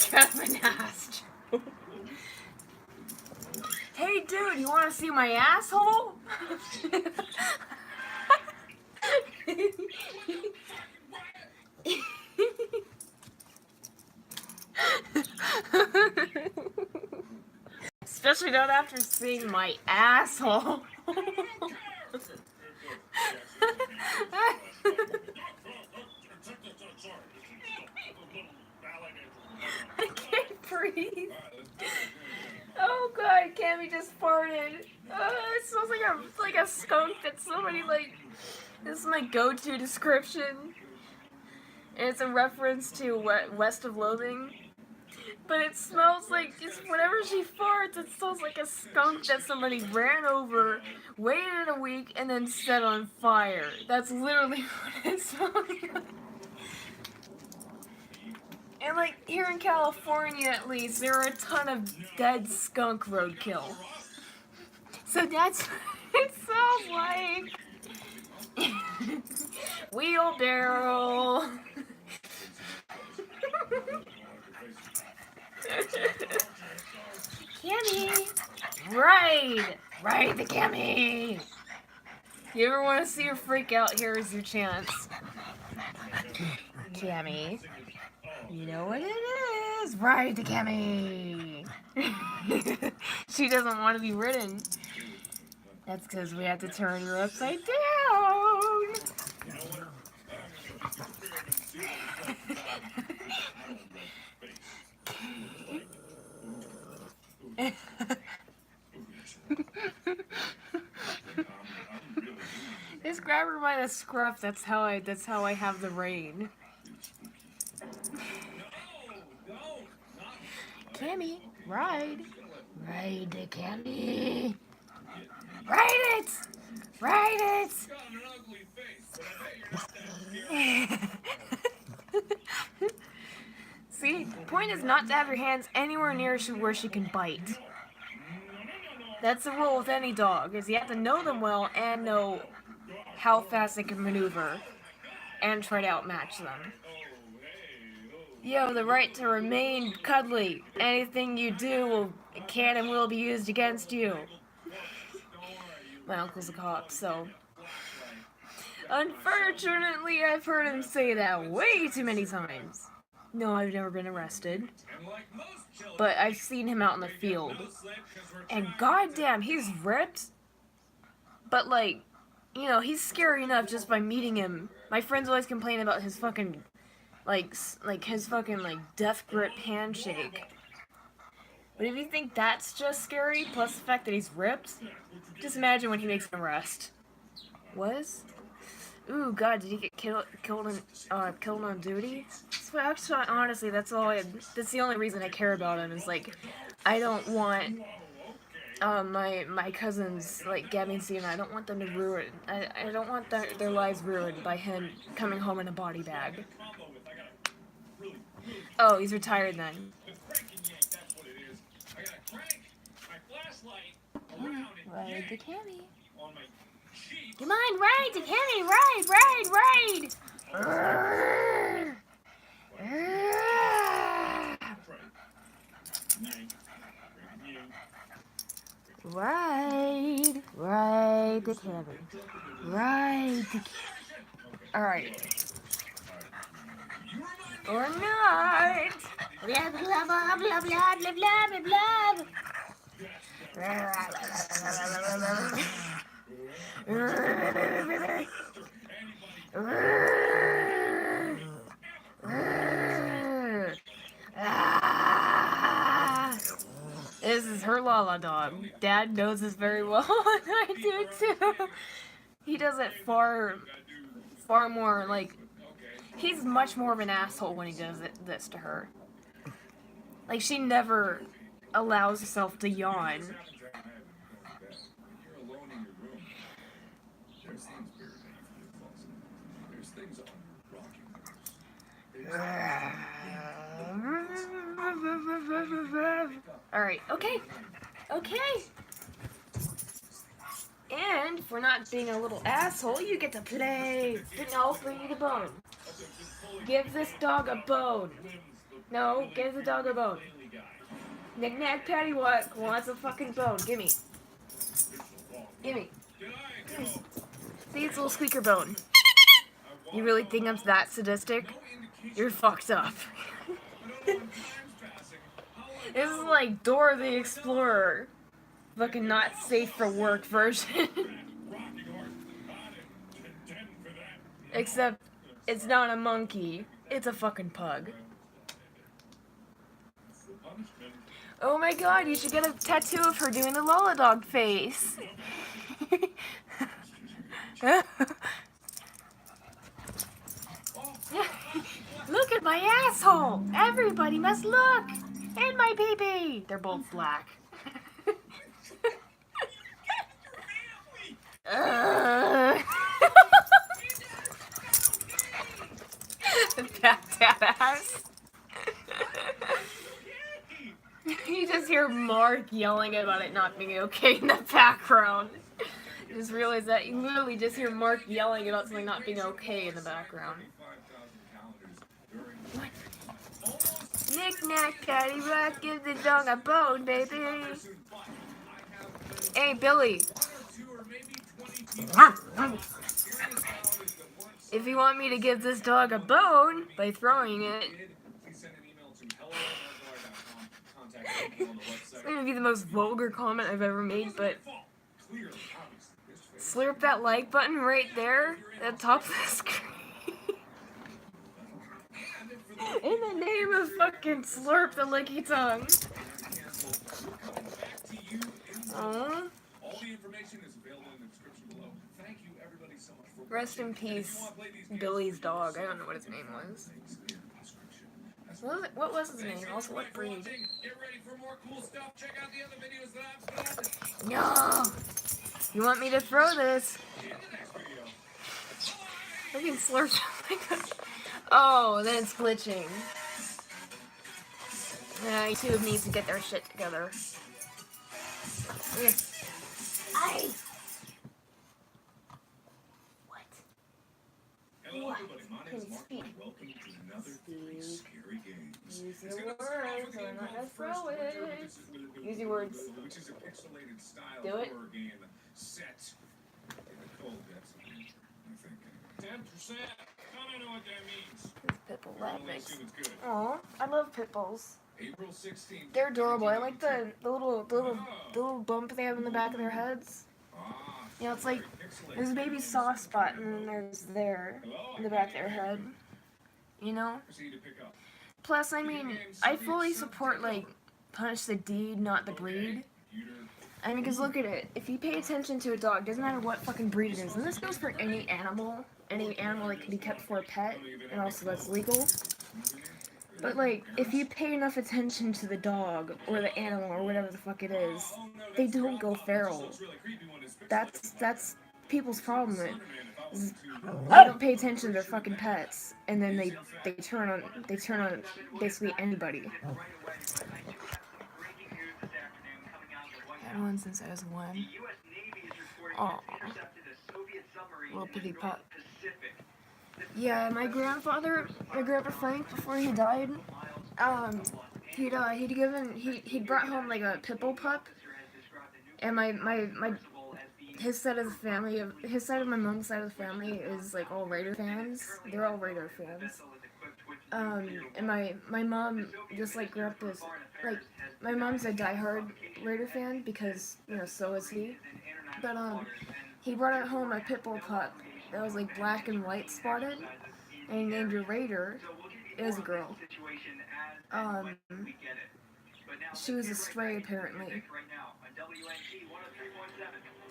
Kevin ass joke. Hey dude, you wanna see my asshole? Especially not after seeing my asshole. I can't breathe. Oh god, Cammy just farted. It smells like a skunk that somebody like. This is my go-to description. And it's a reference to West of Loathing. But it smells like, just whenever she farts, it smells like a skunk that somebody ran over, waited a week, and then set on fire. That's literally what it smells like. And like, here in California at least, there are a ton of dead skunk roadkill. So that's what it smells like. Wheelbarrow. Cammy! Ride the Cammy! You ever want to see her freak out? Here's your chance. Cammy. You know what it is. Ride the Cammy! She doesn't want to be ridden. That's because we have to turn her upside down. Just grab her by the scruff. That's how I have the rein. Cammy, ride the Cammy. Ride it. See, the point is not to have your hands anywhere near where she can bite. That's the rule with any dog, is you have to know them well and know how fast they can maneuver and try to outmatch them. You have the right to remain cuddly. Anything you do can and will be used against you. My uncle's a cop, so... Unfortunately, I've heard him say that way too many times. No, I've never been arrested. But I've seen him out in the field. And goddamn, he's ripped. But like, you know, he's scary enough just by meeting him. My friends always complain about his fucking, his fucking death grip handshake. But if you think that's just scary, plus the fact that he's ripped, just imagine when he makes an arrest. Was? Ooh, God, did he get killed on duty? So actually, honestly, that's the only reason I care about him, is like, I don't want my cousins Gabby and Steven, I don't want them to ruin. I don't want their lives ruined by him coming home in a body bag. Oh, he's retired then. Ride the Cammy. Come on, ride the Cammy, ride! Ride the Cammy. Alright. Or not. Blah, blah, blah, blah, blah, blah, blah, blah, blah. This is her Lala dog. Dad knows this very well, and I do too. He does it far more, like, he's much more of an asshole when he does this to her. Like, she never allows herself to yawn. You're alone in your room. There's things bigger than you from the closet. There's things on rocking horse. Alright, okay. Okay. And for not being a little asshole, you get to play. But no, bring you the bone. Give this dog a bone. No, give the dog a bone. Knick knack paddywhack wants a fucking bone. Gimme. Gimme. See, it's a little squeaker bone. You really think I'm that sadistic? You're fucked up. This is like Dora the Explorer. Fucking not safe for work version. Except, it's not a monkey. It's a fucking pug. Oh my god, you should get a tattoo of her doing the Lola dog face. Look at my asshole! Everybody must look! And my pee-pee! They're both black. That ass. You just hear Mark yelling about it not being okay in the background. You just realize that you literally just hear Mark yelling about something not being okay in the background. What? Knick-knack, paddywhack, give the dog a bone, baby. Hey, Billy. If you want me to give this dog a bone by throwing it, it's going to be the most vulgar comment I've ever made, but slurp that like button right there at the top of the screen. In the name of fucking slurp the licky tongue. Aww. Rest in peace, Billy's dog. I don't know what his name was. What was his name? Also, what breed? No! You want me to throw this? I can slurp. Oh, then it's glitching. Yeah, YouTube needs to get their shit together. Here. Aye! Hello, everybody. My name is Mark. Welcome to another very scary game. Use your words, or not gonna throw it. Use your words. Which is a pixelated style Do it. horror game set in the cold depths of nature, I think. 10%. I don't know what that means. This pitbull I that only makes. assume it's good. Aw, I love pitbulls. April 16th. They're adorable. I like the little bump they have in the back of their heads. You know, it's like there's a baby soft spot and then there's there in the back of their head. You know? Plus, I mean, I fully support, like, punish the deed, not the breed. I mean, because look at it. If you pay attention to a dog, doesn't matter what fucking breed it is, and this goes for any animal that can be kept for a pet, and also that's legal. But, like, if you pay enough attention to the dog, or the animal, or whatever the fuck it is, they don't go feral. That's people's problem. They don't pay attention to their fucking pets, and then they turn on basically anybody. Had one since I was 1. Aw, little piggy pup. Yeah, my grandpa Frank, before he died, he'd brought home like a pit bull pup, and his side of my mom's side of the family is like all Raider fans. They're all Raider fans. And my mom just like grew up as like my mom's a diehard Raider fan because you know so is he. But he brought home a pit bull pup that was like black and white spotted, and he named her Raider. It was a girl. she was a stray apparently.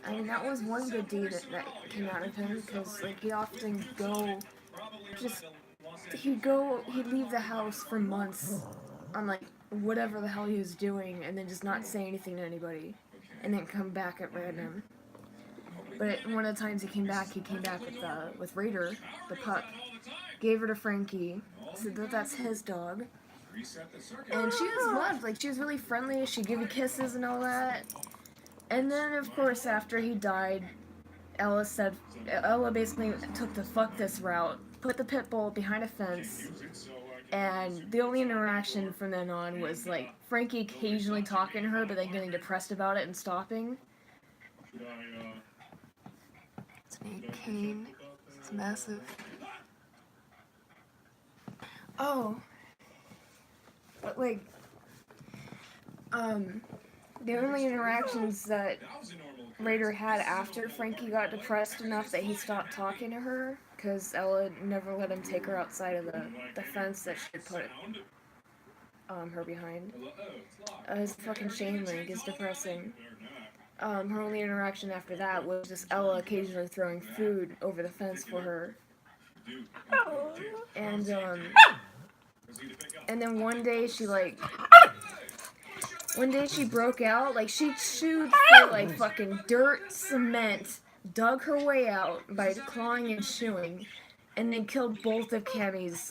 I mean, that was one good deed that came out of him, because like he'd often go, he'd leave the house for months on like whatever the hell he was doing, and then just not say anything to anybody, and then come back at random. But one of the times he came back with Raider, the pup, gave her to Frankie, said that that's his dog, and she was loved. Like, she was really friendly. She'd give you kisses and all that. And then, of course, after he died, Ella basically took the fuck this route, put the pit bull behind a fence, and the only interaction from then on was like Frankie occasionally talking to her, but then getting depressed about it and stopping. It's an cane. It's massive. Oh. But like, the only interactions that Raider had after Frankie got depressed enough that he stopped talking to her, because Ella never let him take her outside of the fence that she had put her behind. His fucking chain link is depressing. Her only interaction after that was just Ella occasionally throwing food over the fence for her. And then one day she broke out, like she chewed through like fucking dirt, cement, dug her way out by clawing and chewing, and then killed both of Cammy's,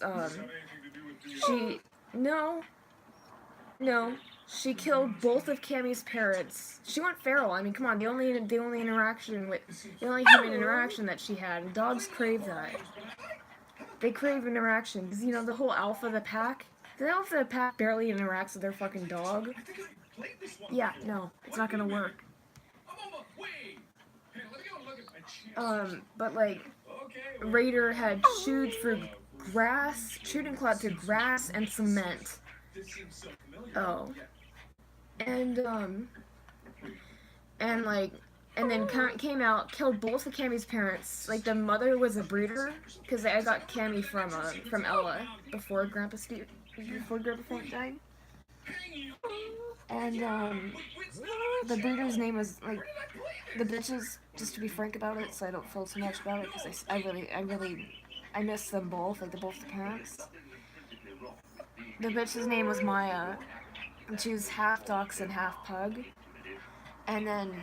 she killed both of Cammy's parents. She went feral. I mean, come on, the only human interaction that she had. Dogs crave that. They crave interaction, because, you know, the whole alpha of the pack barely interacts with their fucking dog. Yeah, no, it's not gonna work. But like, Raider had chewed and clawed through grass and cement. Oh. And then came out, killed both of Cammy's parents. Like, the mother was a breeder, because I got Cammy from Ella before Grandpa Frank died. And the breeder's name was like the bitches. Just to be frank about it, so I don't feel too much about it, because I miss them both, like both the parents. The bitch's name was Maya, and she was half dachshund, half pug. And then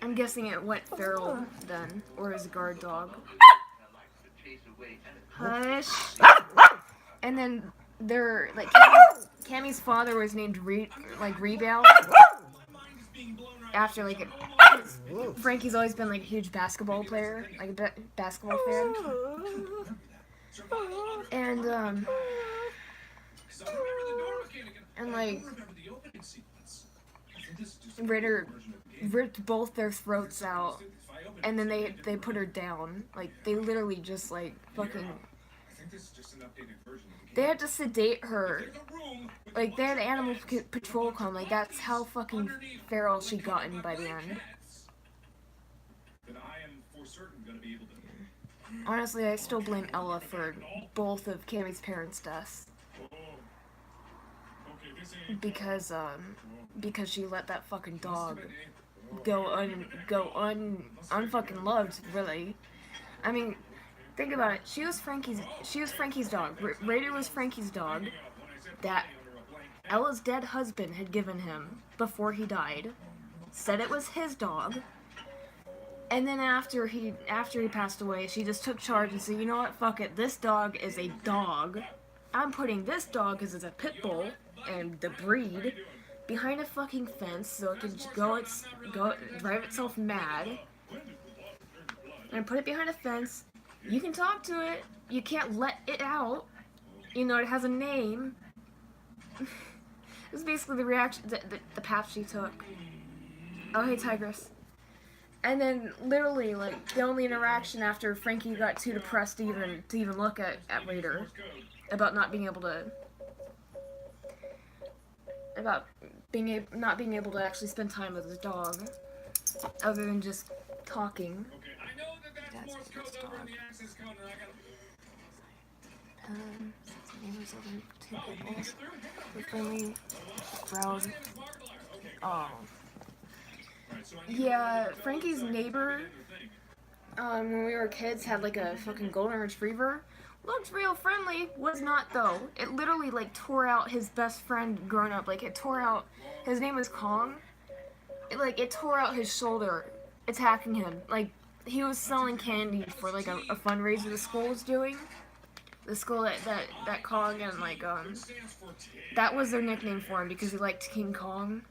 I'm guessing it went feral then, or as a guard dog. Hush. And then Cammy's father was named Rebound. After Frankie's always been like a huge basketball player, like a basketball fan. And Ritter ripped both their throats out, and then they put her down. Like, they literally just like fucking. They had to sedate her. Like, they had animal patrol come. Like, that's how fucking feral she gotten by the end. Honestly, I still blame Ella for both of Cammy's parents' deaths. Because she let that fucking dog go unfucking loved, really. I mean, think about it. She was Frankie's dog. Raider was Frankie's dog that Ella's dead husband had given him before he died. Said it was his dog. And then after he passed away, she just took charge and said, you know what, fuck it, this dog is a dog. I'm putting this dog, because it's a pit bull, and the breed, behind a fucking fence so it can go drive itself mad. And put it behind a fence. You can talk to it. You can't let it out. You know, it has a name. This is basically the reaction, the path she took. Oh, hey, Tigress. And then, literally, like, the only interaction after Frankie got too depressed to even look at Raider about not being able to actually spend time with his dog, other than just talking. Okay, I know that's more code over in the access code, and I gotta Since the neighbors other two peoples were friendly, growled. Oh. Yeah, Frankie's neighbor, when we were kids, had like a fucking golden retriever. Looked real friendly, was not though. It literally like tore out his best friend growing up. Like it tore out, his name was Kong. It tore out his shoulder, attacking him. Like he was selling candy for like a fundraiser the school was doing. The school that Kong and like that was their nickname for him because he liked King Kong,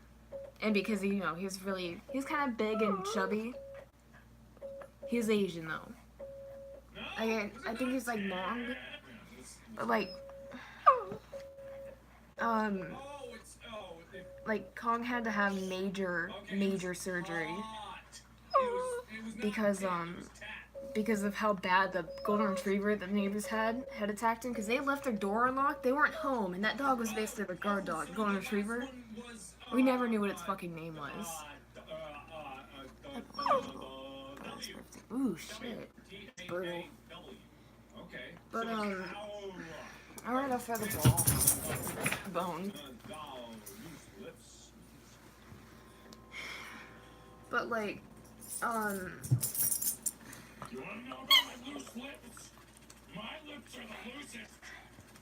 and because he was kind of big and chubby. He's Asian though. I think he's like Hmong, but like Kong had to have major surgery because of how bad the golden retriever that the neighbors had attacked him, because they left their door unlocked. They weren't home, and that dog was basically their guard dog, golden retriever. We never knew what its fucking name was. Ooh, shit. It's brutal. But, I ran a feather bone. But, like, You wanna know about my loose lips? My lips are the loosest.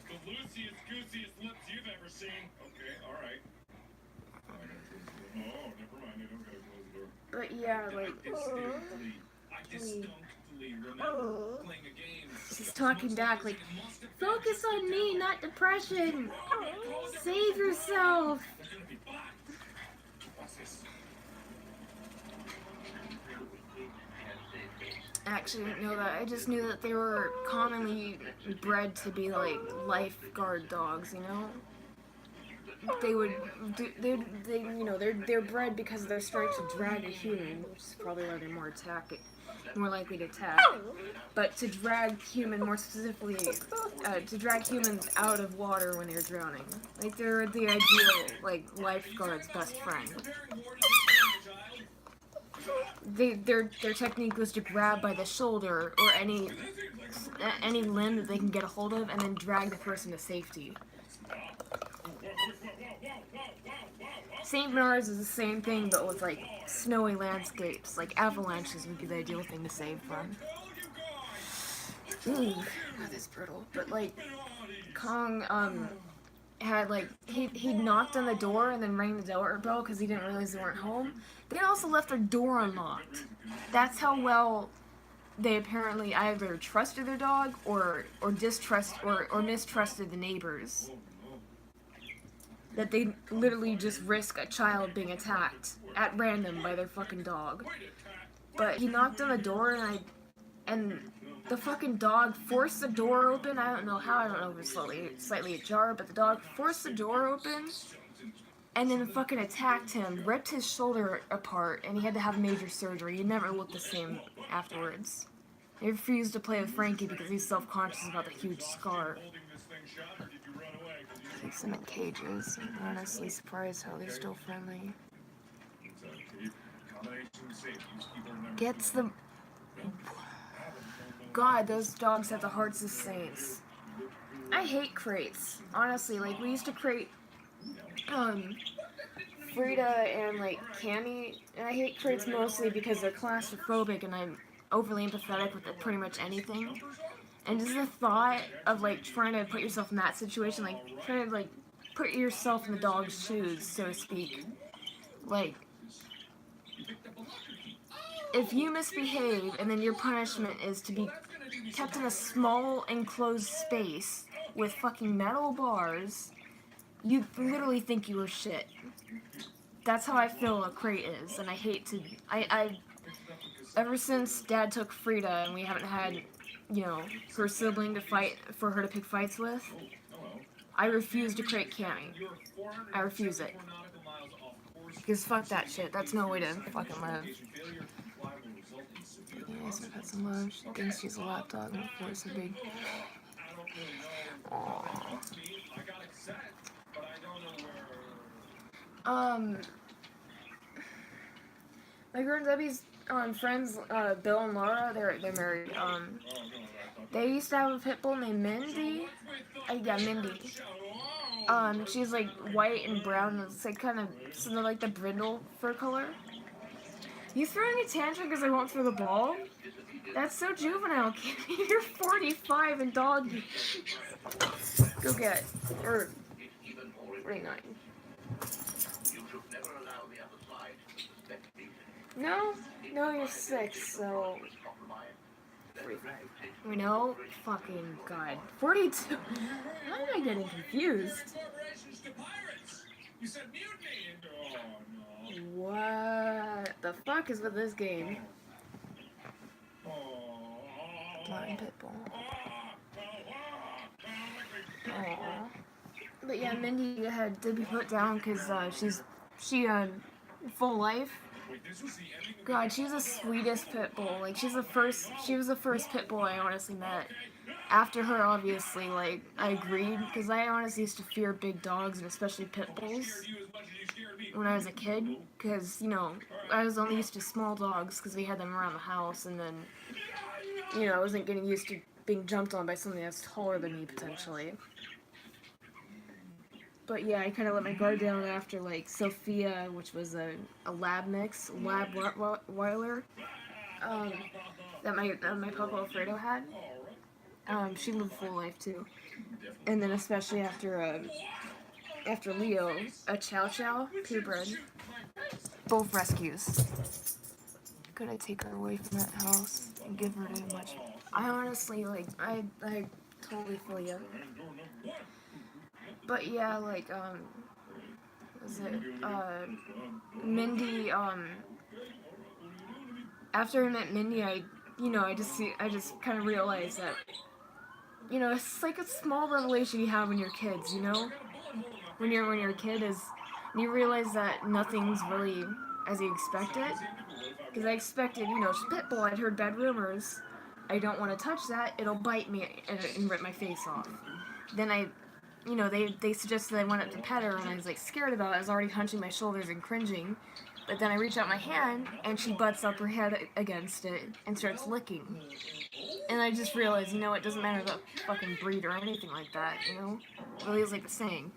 The loosiest, goosiest lips you've ever seen. Okay, alright. Oh, never mind, I don't gotta close the door. But yeah, like, I distinctly remember playing a game. she's talking back, like, focus on me, not depression. Save yourself. There's gonna be black. What's this? I actually didn't know that. I just knew that they were commonly bred to be like lifeguard dogs, you know? They're bred because of their strength to drag a human, which is probably why they're more likely to attack. But to drag more specifically, to drag humans out of water when they're drowning. Like they're the ideal, like, lifeguard's best friend. Their technique was to grab by the shoulder or any limb that they can get a hold of and then drag the person to safety. St. Bernards is the same thing, but with like snowy landscapes. Like avalanches would be the ideal thing to save from. Ooh, God, that's brutal. But like Kong had like he knocked on the door and then rang the doorbell because he didn't realize they weren't home. They also left their door unlocked. That's how well they apparently either trusted their dog or mistrusted the neighbors. That they literally just risk a child being attacked at random by their fucking dog. But he knocked on the door and the fucking dog forced the door open. I don't know how. I don't know if it was slightly ajar, but the dog forced the door open and then fucking attacked him, ripped his shoulder apart, and he had to have major surgery. He never looked the same afterwards. He refused to play with Frankie because he's self-conscious about the huge scar. Keeps them in cages. I'm honestly surprised how they're still friendly. Gets the... God, those dogs have the hearts of saints. I hate crates. Honestly, like, we used to crate, Frida and, like, Cammy, and I hate crates mostly because they're claustrophobic and I'm overly empathetic with pretty much anything. And just the thought of, like, trying to put yourself in that situation, like, trying to, like, put yourself in the dog's shoes, so to speak. Like, if you misbehave and then your punishment is to be kept in a small enclosed space with fucking metal bars, you literally think you were shit. That's how I feel a crate is, and I hate to... Ever since Dad took Frida and we haven't had, you know, her sibling to fight, for her to pick fights with, I refuse to crate Cammy. I refuse it. Because fuck that shit. That's no way to fucking live. Yes, I've had some love. She thinks she's a lapdog and of course a big... Aww. My girl Debbie's friends, Bill and Laura, they're married. They used to have a pit bull named Mindy. Yeah, Mindy. She's like white and brown. It's like kind of sort of like the brindle fur color. You throwing a tantrum because I won't throw the ball? That's so juvenile, kid. You're 45 and dog. Go get. Or 49. No, you're 6, so 45. We know? Fucking God. 42? How am I getting confused? What the fuck is with this game? Lion Pitbull. Aww. But yeah, Mindy had to be put down because she full life. God, she's the sweetest pit bull. Like she was the first pit bull I honestly met. After her, obviously, like I agreed because I honestly used to fear big dogs and especially pit bulls when I was a kid. Because I was only used to small dogs because we had them around the house, and then I wasn't getting used to being jumped on by something that's taller than me potentially. But yeah, I kind of let my guard down after like Sophia, which was a lab mix, lab Weiler, that my Papa Alfredo had. She lived full life too, and then especially after Leo, a Chow Chow, purebred, both rescues. Could I take her away from that house and give her too much? I honestly I totally feel you. But yeah, like, was it, Mindy, after I met Mindy, I just kind of realized that, it's like a small revelation you have when you're kids, when you're a kid you realize that nothing's really as you expect it, because I expected, she's a pit bull, I'd heard bad rumors, I don't want to touch that, it'll bite me and rip my face off. Then they suggested I went up to pet her, and I was like scared about it. I was already hunching my shoulders and cringing. But then I reach out my hand, and she butts up her head against it and starts licking. And I just realized, it doesn't matter about fucking breed or anything like that, It really is like the saying.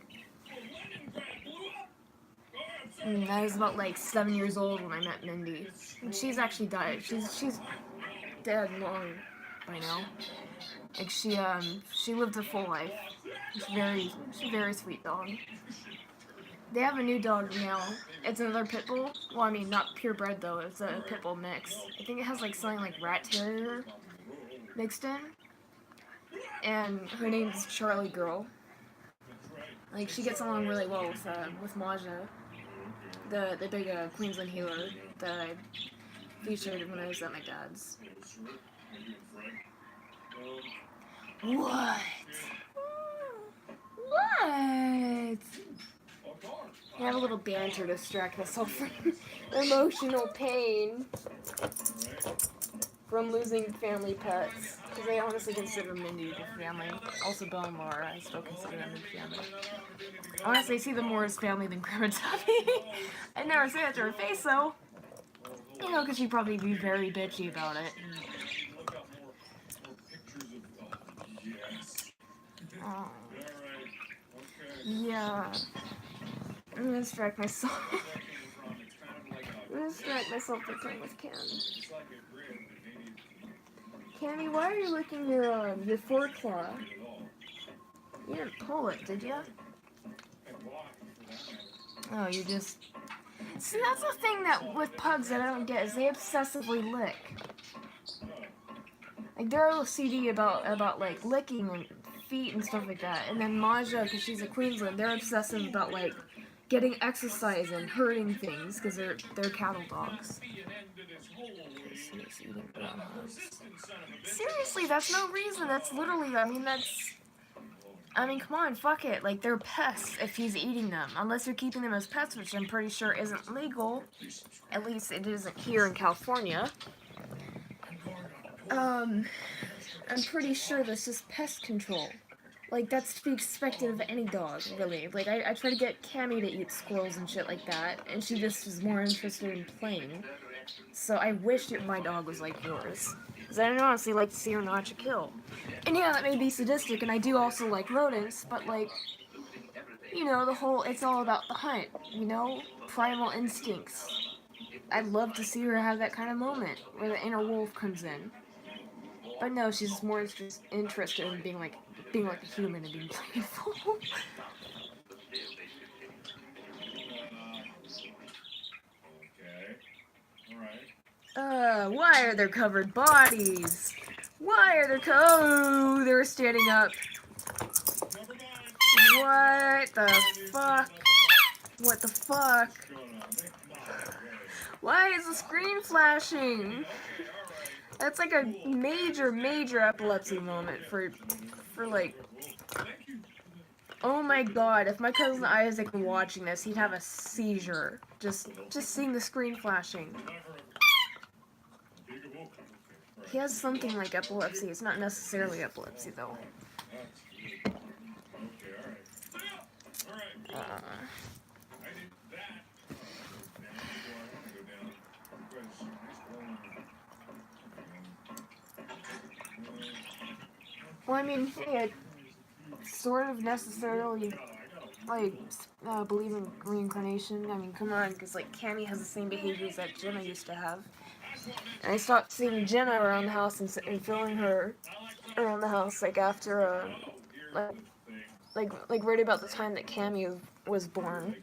And I was about like 7 years old when I met Mindy. And she's actually died. She's dead long by now. Like she lived a full life. She's a very sweet dog. They have a new dog now. It's another pit bull. Well, I mean, not purebred though. It's a pit bull mix. I think it has like something like rat terrier mixed in. And her name's Charlie Girl. Like she gets along really well with Maja, the big Queensland healer that I featured when I was at my dad's. What? What? I have a little banter to distract myself from emotional pain from losing family pets. Because I honestly consider Mindy a family. Also Bill and Laura, I still consider them a family. Honestly, I see them more as family than Grandma Tuffy. I'd never say that to her face though. Because she'd probably be very bitchy about it. Oh. Yeah. I'm gonna distract myself. For playing with Cam. Cammy, why are you licking your foreclaw? You didn't pull it, did you? Oh, you just... See, that's the thing that with pugs that I don't get, is they obsessively lick. Like, they're OCD about like, licking and feet and stuff like that. And then Maja, because she's a Queensland, they're obsessive about, like, getting exercise and hurting things, because they're cattle dogs. Seriously, that's no reason. That's literally, I mean, come on, fuck it. Like, they're pests if he's eating them. Unless you're keeping them as pets, which I'm pretty sure isn't legal. At least it isn't here in California. I'm pretty sure that's just pest control. Like, that's to be expected of any dog, really. Like, I try to get Cammy to eat squirrels and shit like that, and she just was more interested in playing So I wish my dog was like yours. Because I'd honestly like to see her notch a kill. And yeah, that may be sadistic, and I do also like rodents, but like, you know, it's all about the hunt, you know? Primal instincts. I'd love to see her have that kind of moment where the inner wolf comes in. But no, she's just more interested in being like a human and being playful. Okay. Alright. Why are there covered bodies? Why are there oh, they're standing up. Never mind. What the fuck? What the fuck? What's going on? Why is the screen flashing? That's like a major epilepsy moment for like, oh my god, if my cousin Isaac were watching this, he'd have a seizure. Just seeing the screen flashing. He has something like epilepsy. It's not necessarily epilepsy though. Well, I mean, hey, I sort of necessarily, like, believe in reincarnation. I mean, come on, because, like, Cammy has the same behaviors that Jenna used to have. And I stopped seeing Jenna around the house and feeling her around the house, like, after, like right about the time that Cammy was born.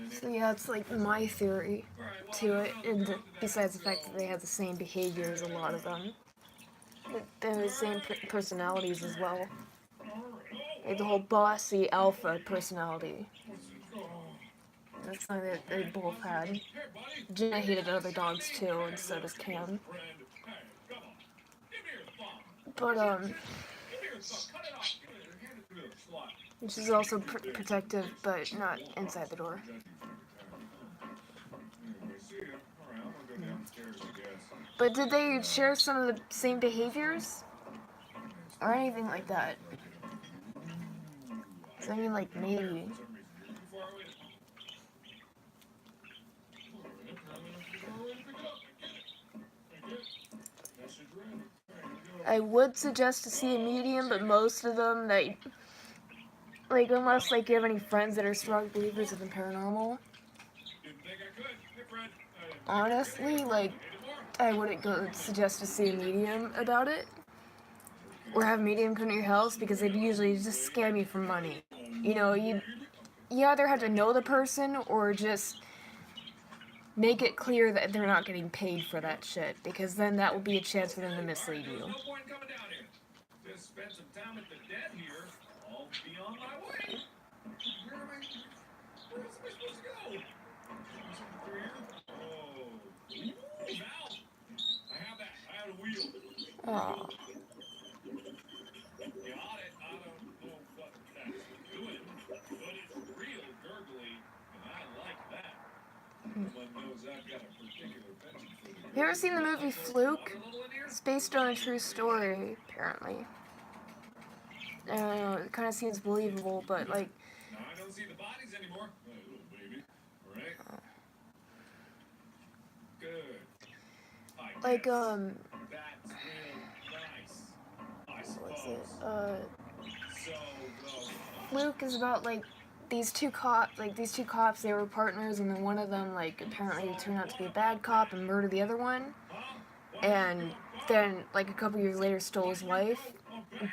So yeah, it's like my theory to it, and besides the fact that they have the same behaviors, a lot of them. They have the same personalities as well. Like the whole bossy alpha personality. That's something that they both had. Jenna hated other dogs too, and so does Cam. But, she's also protective, but not inside the door. But did they share some of the same behaviors? Or anything like that? So I mean, like, maybe. I would suggest to see a medium, but most of them, like, unless, like, you have any friends that are strong believers in the paranormal, honestly, like, I wouldn't suggest to see a medium about it, or have a medium come to your house, because they'd usually just scam you for money. You know, you either have to know the person, or just make it clear that they're not getting paid for that shit, because then that will be a chance for them to mislead you. Just spend some time at the dead here. I'll be on my way. Where else am I supposed to go? Something through here? Oh. Valve. I have that. I have a wheel. Aww. Got it. I don't know what that's doing, but it's real gurgly, and I like that. Everyone knows I've got a particular penchant for the Have you ever seen the movie Fluke? It's based on a true story, apparently. I don't know, it kind of seems believable, but, like... No, I don't see the bodies anymore. Oh, little baby. All right. Good. Like, That's real nice. I suppose. What's it? So, Fluke is about, like, these two cops, they were partners, and then one of them, like, apparently turned out to be a bad cop and murdered the other one. And then, like, a couple years later stole his wife.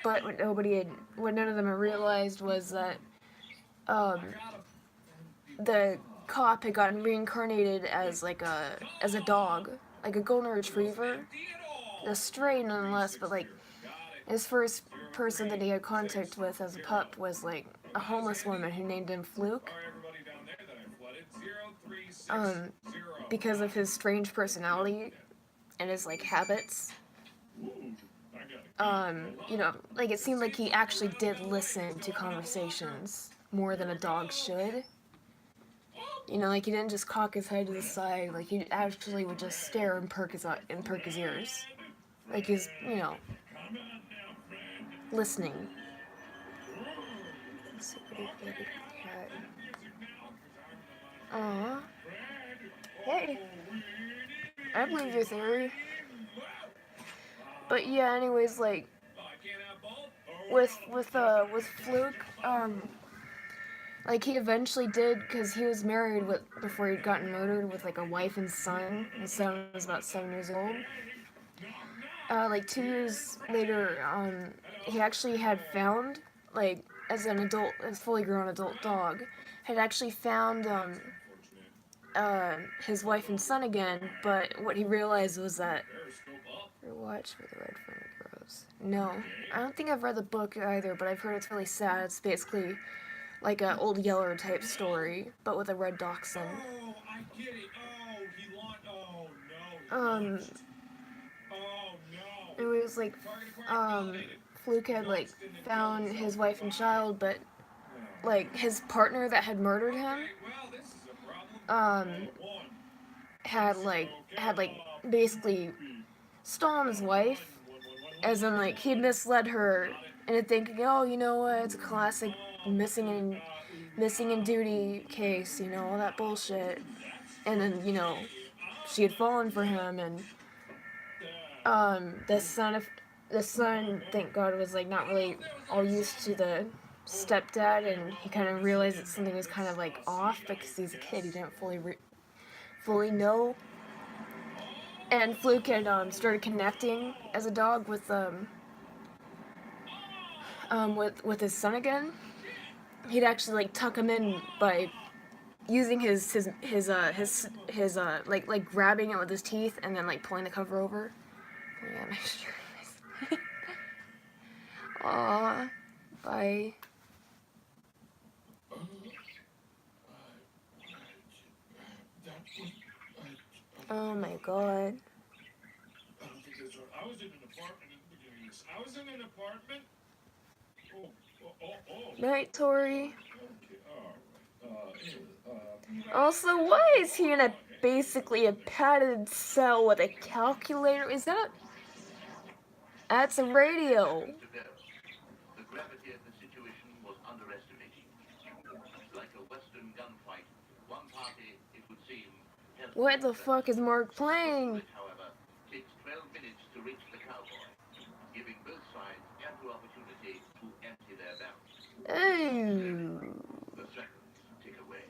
But what none of them had realized was that, the cop had gotten reincarnated as, like, as a dog. Like a golden retriever. A stray, nonetheless, but, like, his first person that he had contact with as a pup was, like, a homeless woman who named him Fluke. Because of his strange personality and his, like, habits. You know, like, it seemed like he actually did listen to conversations more than a dog should. You know, like, he didn't just cock his head to the side, like, he actually would just stare and perk his ears. Like, he's, you know, listening. Aww. okay. I believe your theory. But yeah, anyways, like with Fluke, like he eventually did, because he was married before he'd gotten murdered with like a wife and son. His son was about 7 years old. Like 2 years later, he actually had found, like, as an adult, as fully grown adult dog, had actually found his wife and son again. But what he realized was that watch where the red fern grows. No, I don't think I've read the book either, but I've heard it's really sad. It's basically like an Old Yeller type story, but with a red dachshund. Oh, I get it. Oh, he launched. Oh no. Oh no. It was like, Fluke had like found his wife and child, but like his partner that had murdered him, had like basically stolen his wife, as in like he'd misled her into thinking, oh, you know what, it's a classic missing in duty case, you know, all that bullshit. And then, you know, she had fallen for him, and the son, thank God, was like not really all used to the stepdad, and he kind of realized that something was kind of like off, because he's a kid, he didn't fully know. And Fluke had started connecting as a dog with his son again. He'd actually like tuck him in by using his like grabbing it with his teeth and then like pulling the cover over. Yeah, make sure. Aww, bye. Oh my God. I don't think that's right. I was in an apartment at the beginning of this. I was in an apartment. Oh. Night, Tori. Okay, Also, why is he in basically a padded cell with a calculator? Is that? That's a radio. The gravity of the situation was underestimated. Like a Western gunfight, one party, it would seem, what the fuck is Mark playing? However, takes 12 minutes to reach the cowboy, giving both sides ample opportunity to empty their barrels. Ooh. The seconds tick away.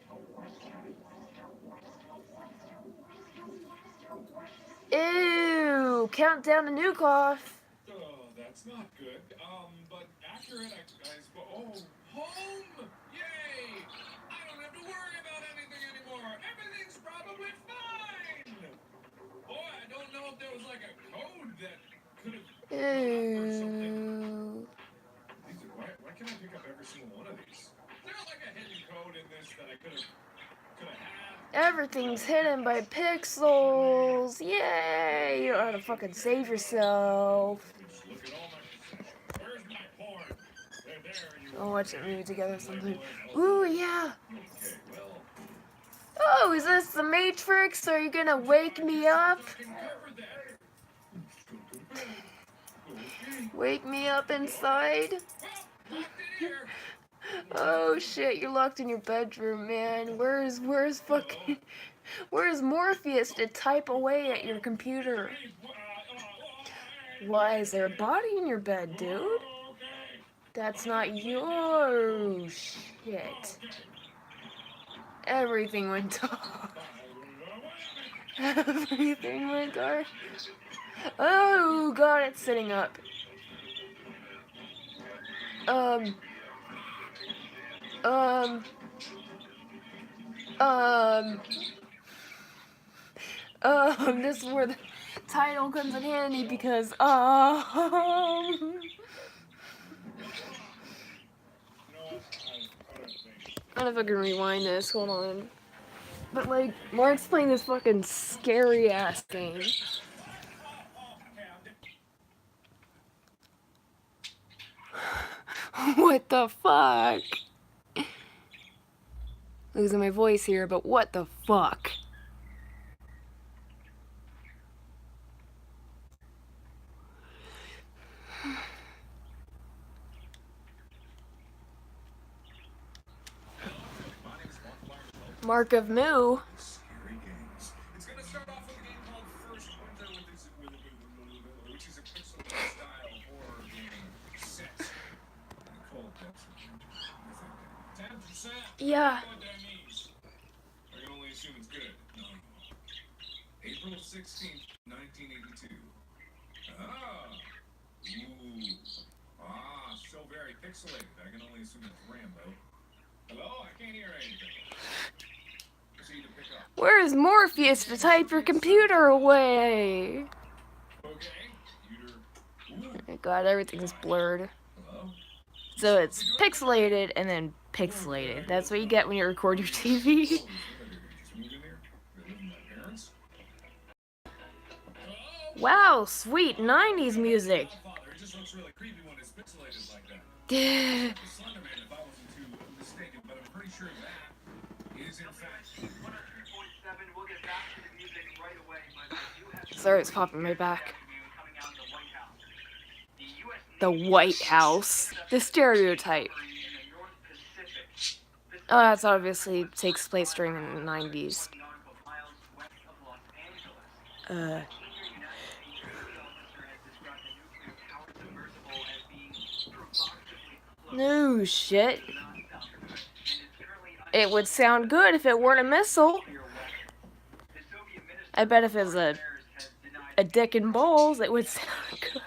Ew, countdown to nuke off. Oh, that's not good. But accurate, home! Yay! I don't have to worry about anything anymore. Everything's probably fine. Boy, I don't know if there was like a code that could have or something. Ew. Why can't I pick up every single one of these? Is there like a hidden code in this that I could have had? Everything's hidden by pixels. Yay! You don't have to fucking save yourself. Look at all my. Where's my porn? There you We'll watch that movie together sometime. Ooh, yeah. Okay, well. Oh, is this the Matrix? Are you gonna wake me up? Wake me up inside? Oh shit, you're locked in your bedroom, man. Where's Morpheus to type away at your computer? Why, is there a body in your bed, dude? That's not your shit. Everything went dark. Everything went dark. Oh God, it's sitting up. This is where the title comes in handy because, I'm gonna fucking rewind this, hold on. But like, Mark's playing this fucking scary ass game. What the fuck? Losing my voice here, but what the fuck? Mark of Moo. Scary games. It's Yeah. What that means. I can only assume it's good. No. April 16th, 1982. Ah. Ooh. Ah, so very pixelated. I can only assume it's Rambo. Hello? I can't hear anything. Proceed to pick up. Where is Morpheus to type your computer away? Okay. Computer. Ooh. Oh my god, everything's blurred. Hello? So it's pixelated and then pixelated. That's what you get when you record your TV. Wow, sweet 90s music. It just looks really creepy when it's pixelated like that. Yeah. Slenderman, if I wasn't too mistaken, but I'm pretty sure that is in fact 103.7. We'll get back to the music right away, but I do have Sorry, it's popping right back. The White House. The stereotype. Oh, that's obviously takes place during the 90s. No shit. It would sound good if it weren't a missile. I bet if it was a dick and balls, it would sound good.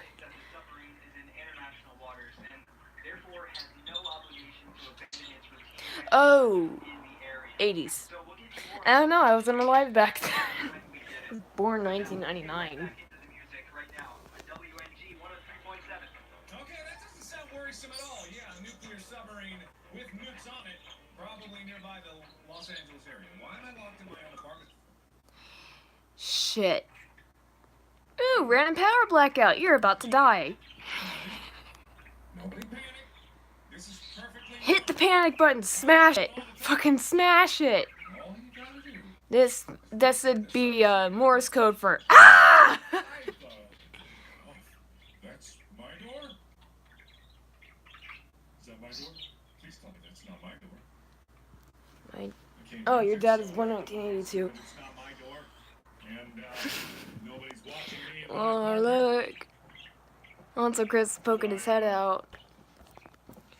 Oh, 80s. I don't know, I wasn't alive back then. I was born 1999. Okay, that doesn't sound worrisome at all. Yeah, a nuclear submarine with nukes on it, probably nearby the Los Angeles area. Why am I locked in my own apartment? Shit. Ooh, random power blackout. You're about to die. Nobody panic. This is perfectly Hit the panic button. Smash it. Fucking smash it. all you gotta do. This would be Morse code for ah! That's my door? Is that my door? Please tell me that's not my door. Oh, your dad is born 1982. It's not my door. And nobody's watching me. Oh, look. Also, Chris is poking his head out.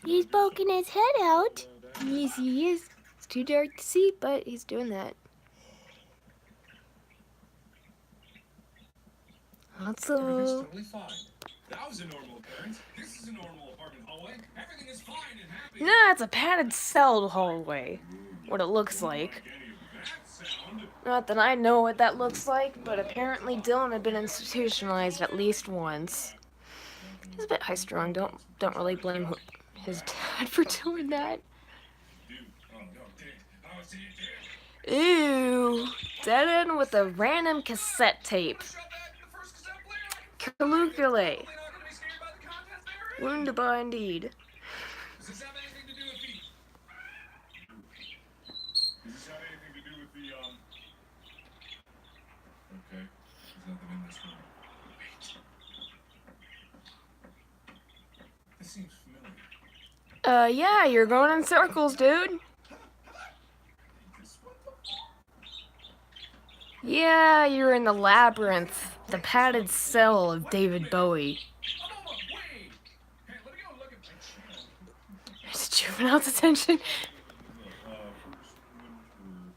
He's poking his head out. Yes, he is. It's too dark to see, but he's doing that. Everything's Also, totally fine. That was a normal occurrence. This is a normal apartment hallway. Everything is fine and happy. nah, it's a padded cell hallway. What it looks like. That sound. Not that I know what that looks like, but apparently Dylan had been institutionalized at least once. He's a bit high-strung. Don't really blame his dad for doing that. Dude. Oh, no, dude. Oh, see, dude. Ew. Dead end with a random cassette tape. Shut that. The first cassette player. Caligula. Probably not gonna be scared by the contents therein. Wunderbar indeed. Does this have anything to do with the... Does this have anything to do with the, Okay. There's nothing in this room. Wait. This seems familiar. Yeah, you're going in circles, dude. This what the... Yeah, you're in the labyrinth. The padded cell of David Bowie. Oh, wait! Hey, let me go look at my channel. It's juvenile detention.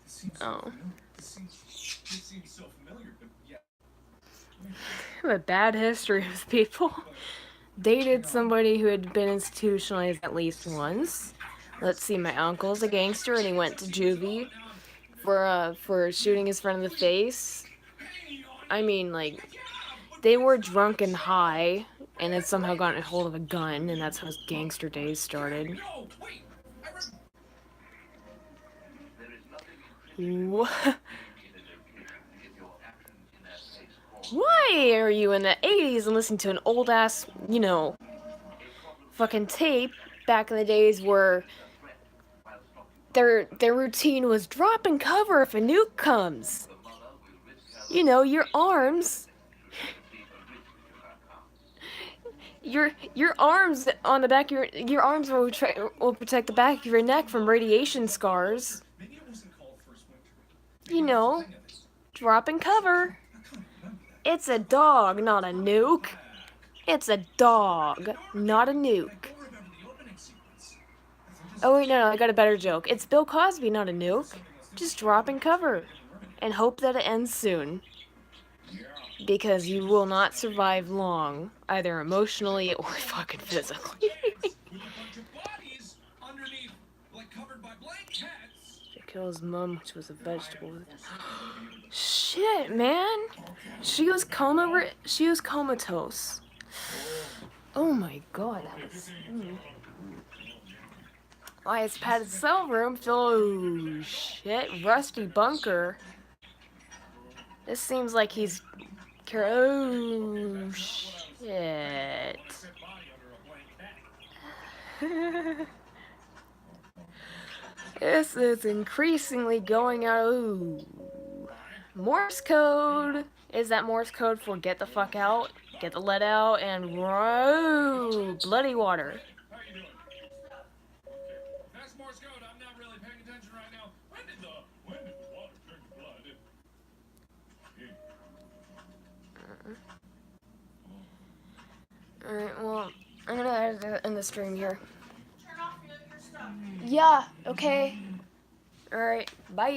This seems Oh. familiar. This seems so familiar, but yeah. I have a bad history with people. Dated somebody who had been institutionalized at least once. Let's see, my uncle's a gangster and he went to juvie for shooting his friend in the face. I mean, like, they were drunk and high and had somehow gotten a hold of a gun, and that's how his gangster days started. No, wait! I read... There is nothing What? in a location if your actions in that place call Why are you in the 80s and listening to an old ass, you know, fucking tape back in the days where their routine was drop and cover if a nuke comes? You know, your arms. Your arms on the back of your arms will protect the back of your neck from radiation scars. Maybe it wasn't called First Winter. You know, drop and cover. It's a dog, not a nuke. It's a dog, not a nuke. I don't remember the opening sequence. I think Oh wait, no, I got a better joke. It's Bill Cosby, not a nuke. Just drop and cover. And hope that it ends soon. Because you will not survive long, either emotionally or fucking physically. She kills mom, which was a vegetable. Shit, man. She was comatose. Oh my god, that was. Why is padded cell room filled? Oh shit, rusty bunker. This seems like he's. Oh shit. This is increasingly going out. Ooh. Morse code. Is that Morse code for get the fuck out, get the lead out, and whoa, bloody water. How you doing? Okay. That's Morse code. I'm not really paying attention right now. When did the water turn to blood? Alright, well, I'm gonna end the stream here. Turn off your stuff. Yeah, okay. Alright, bye.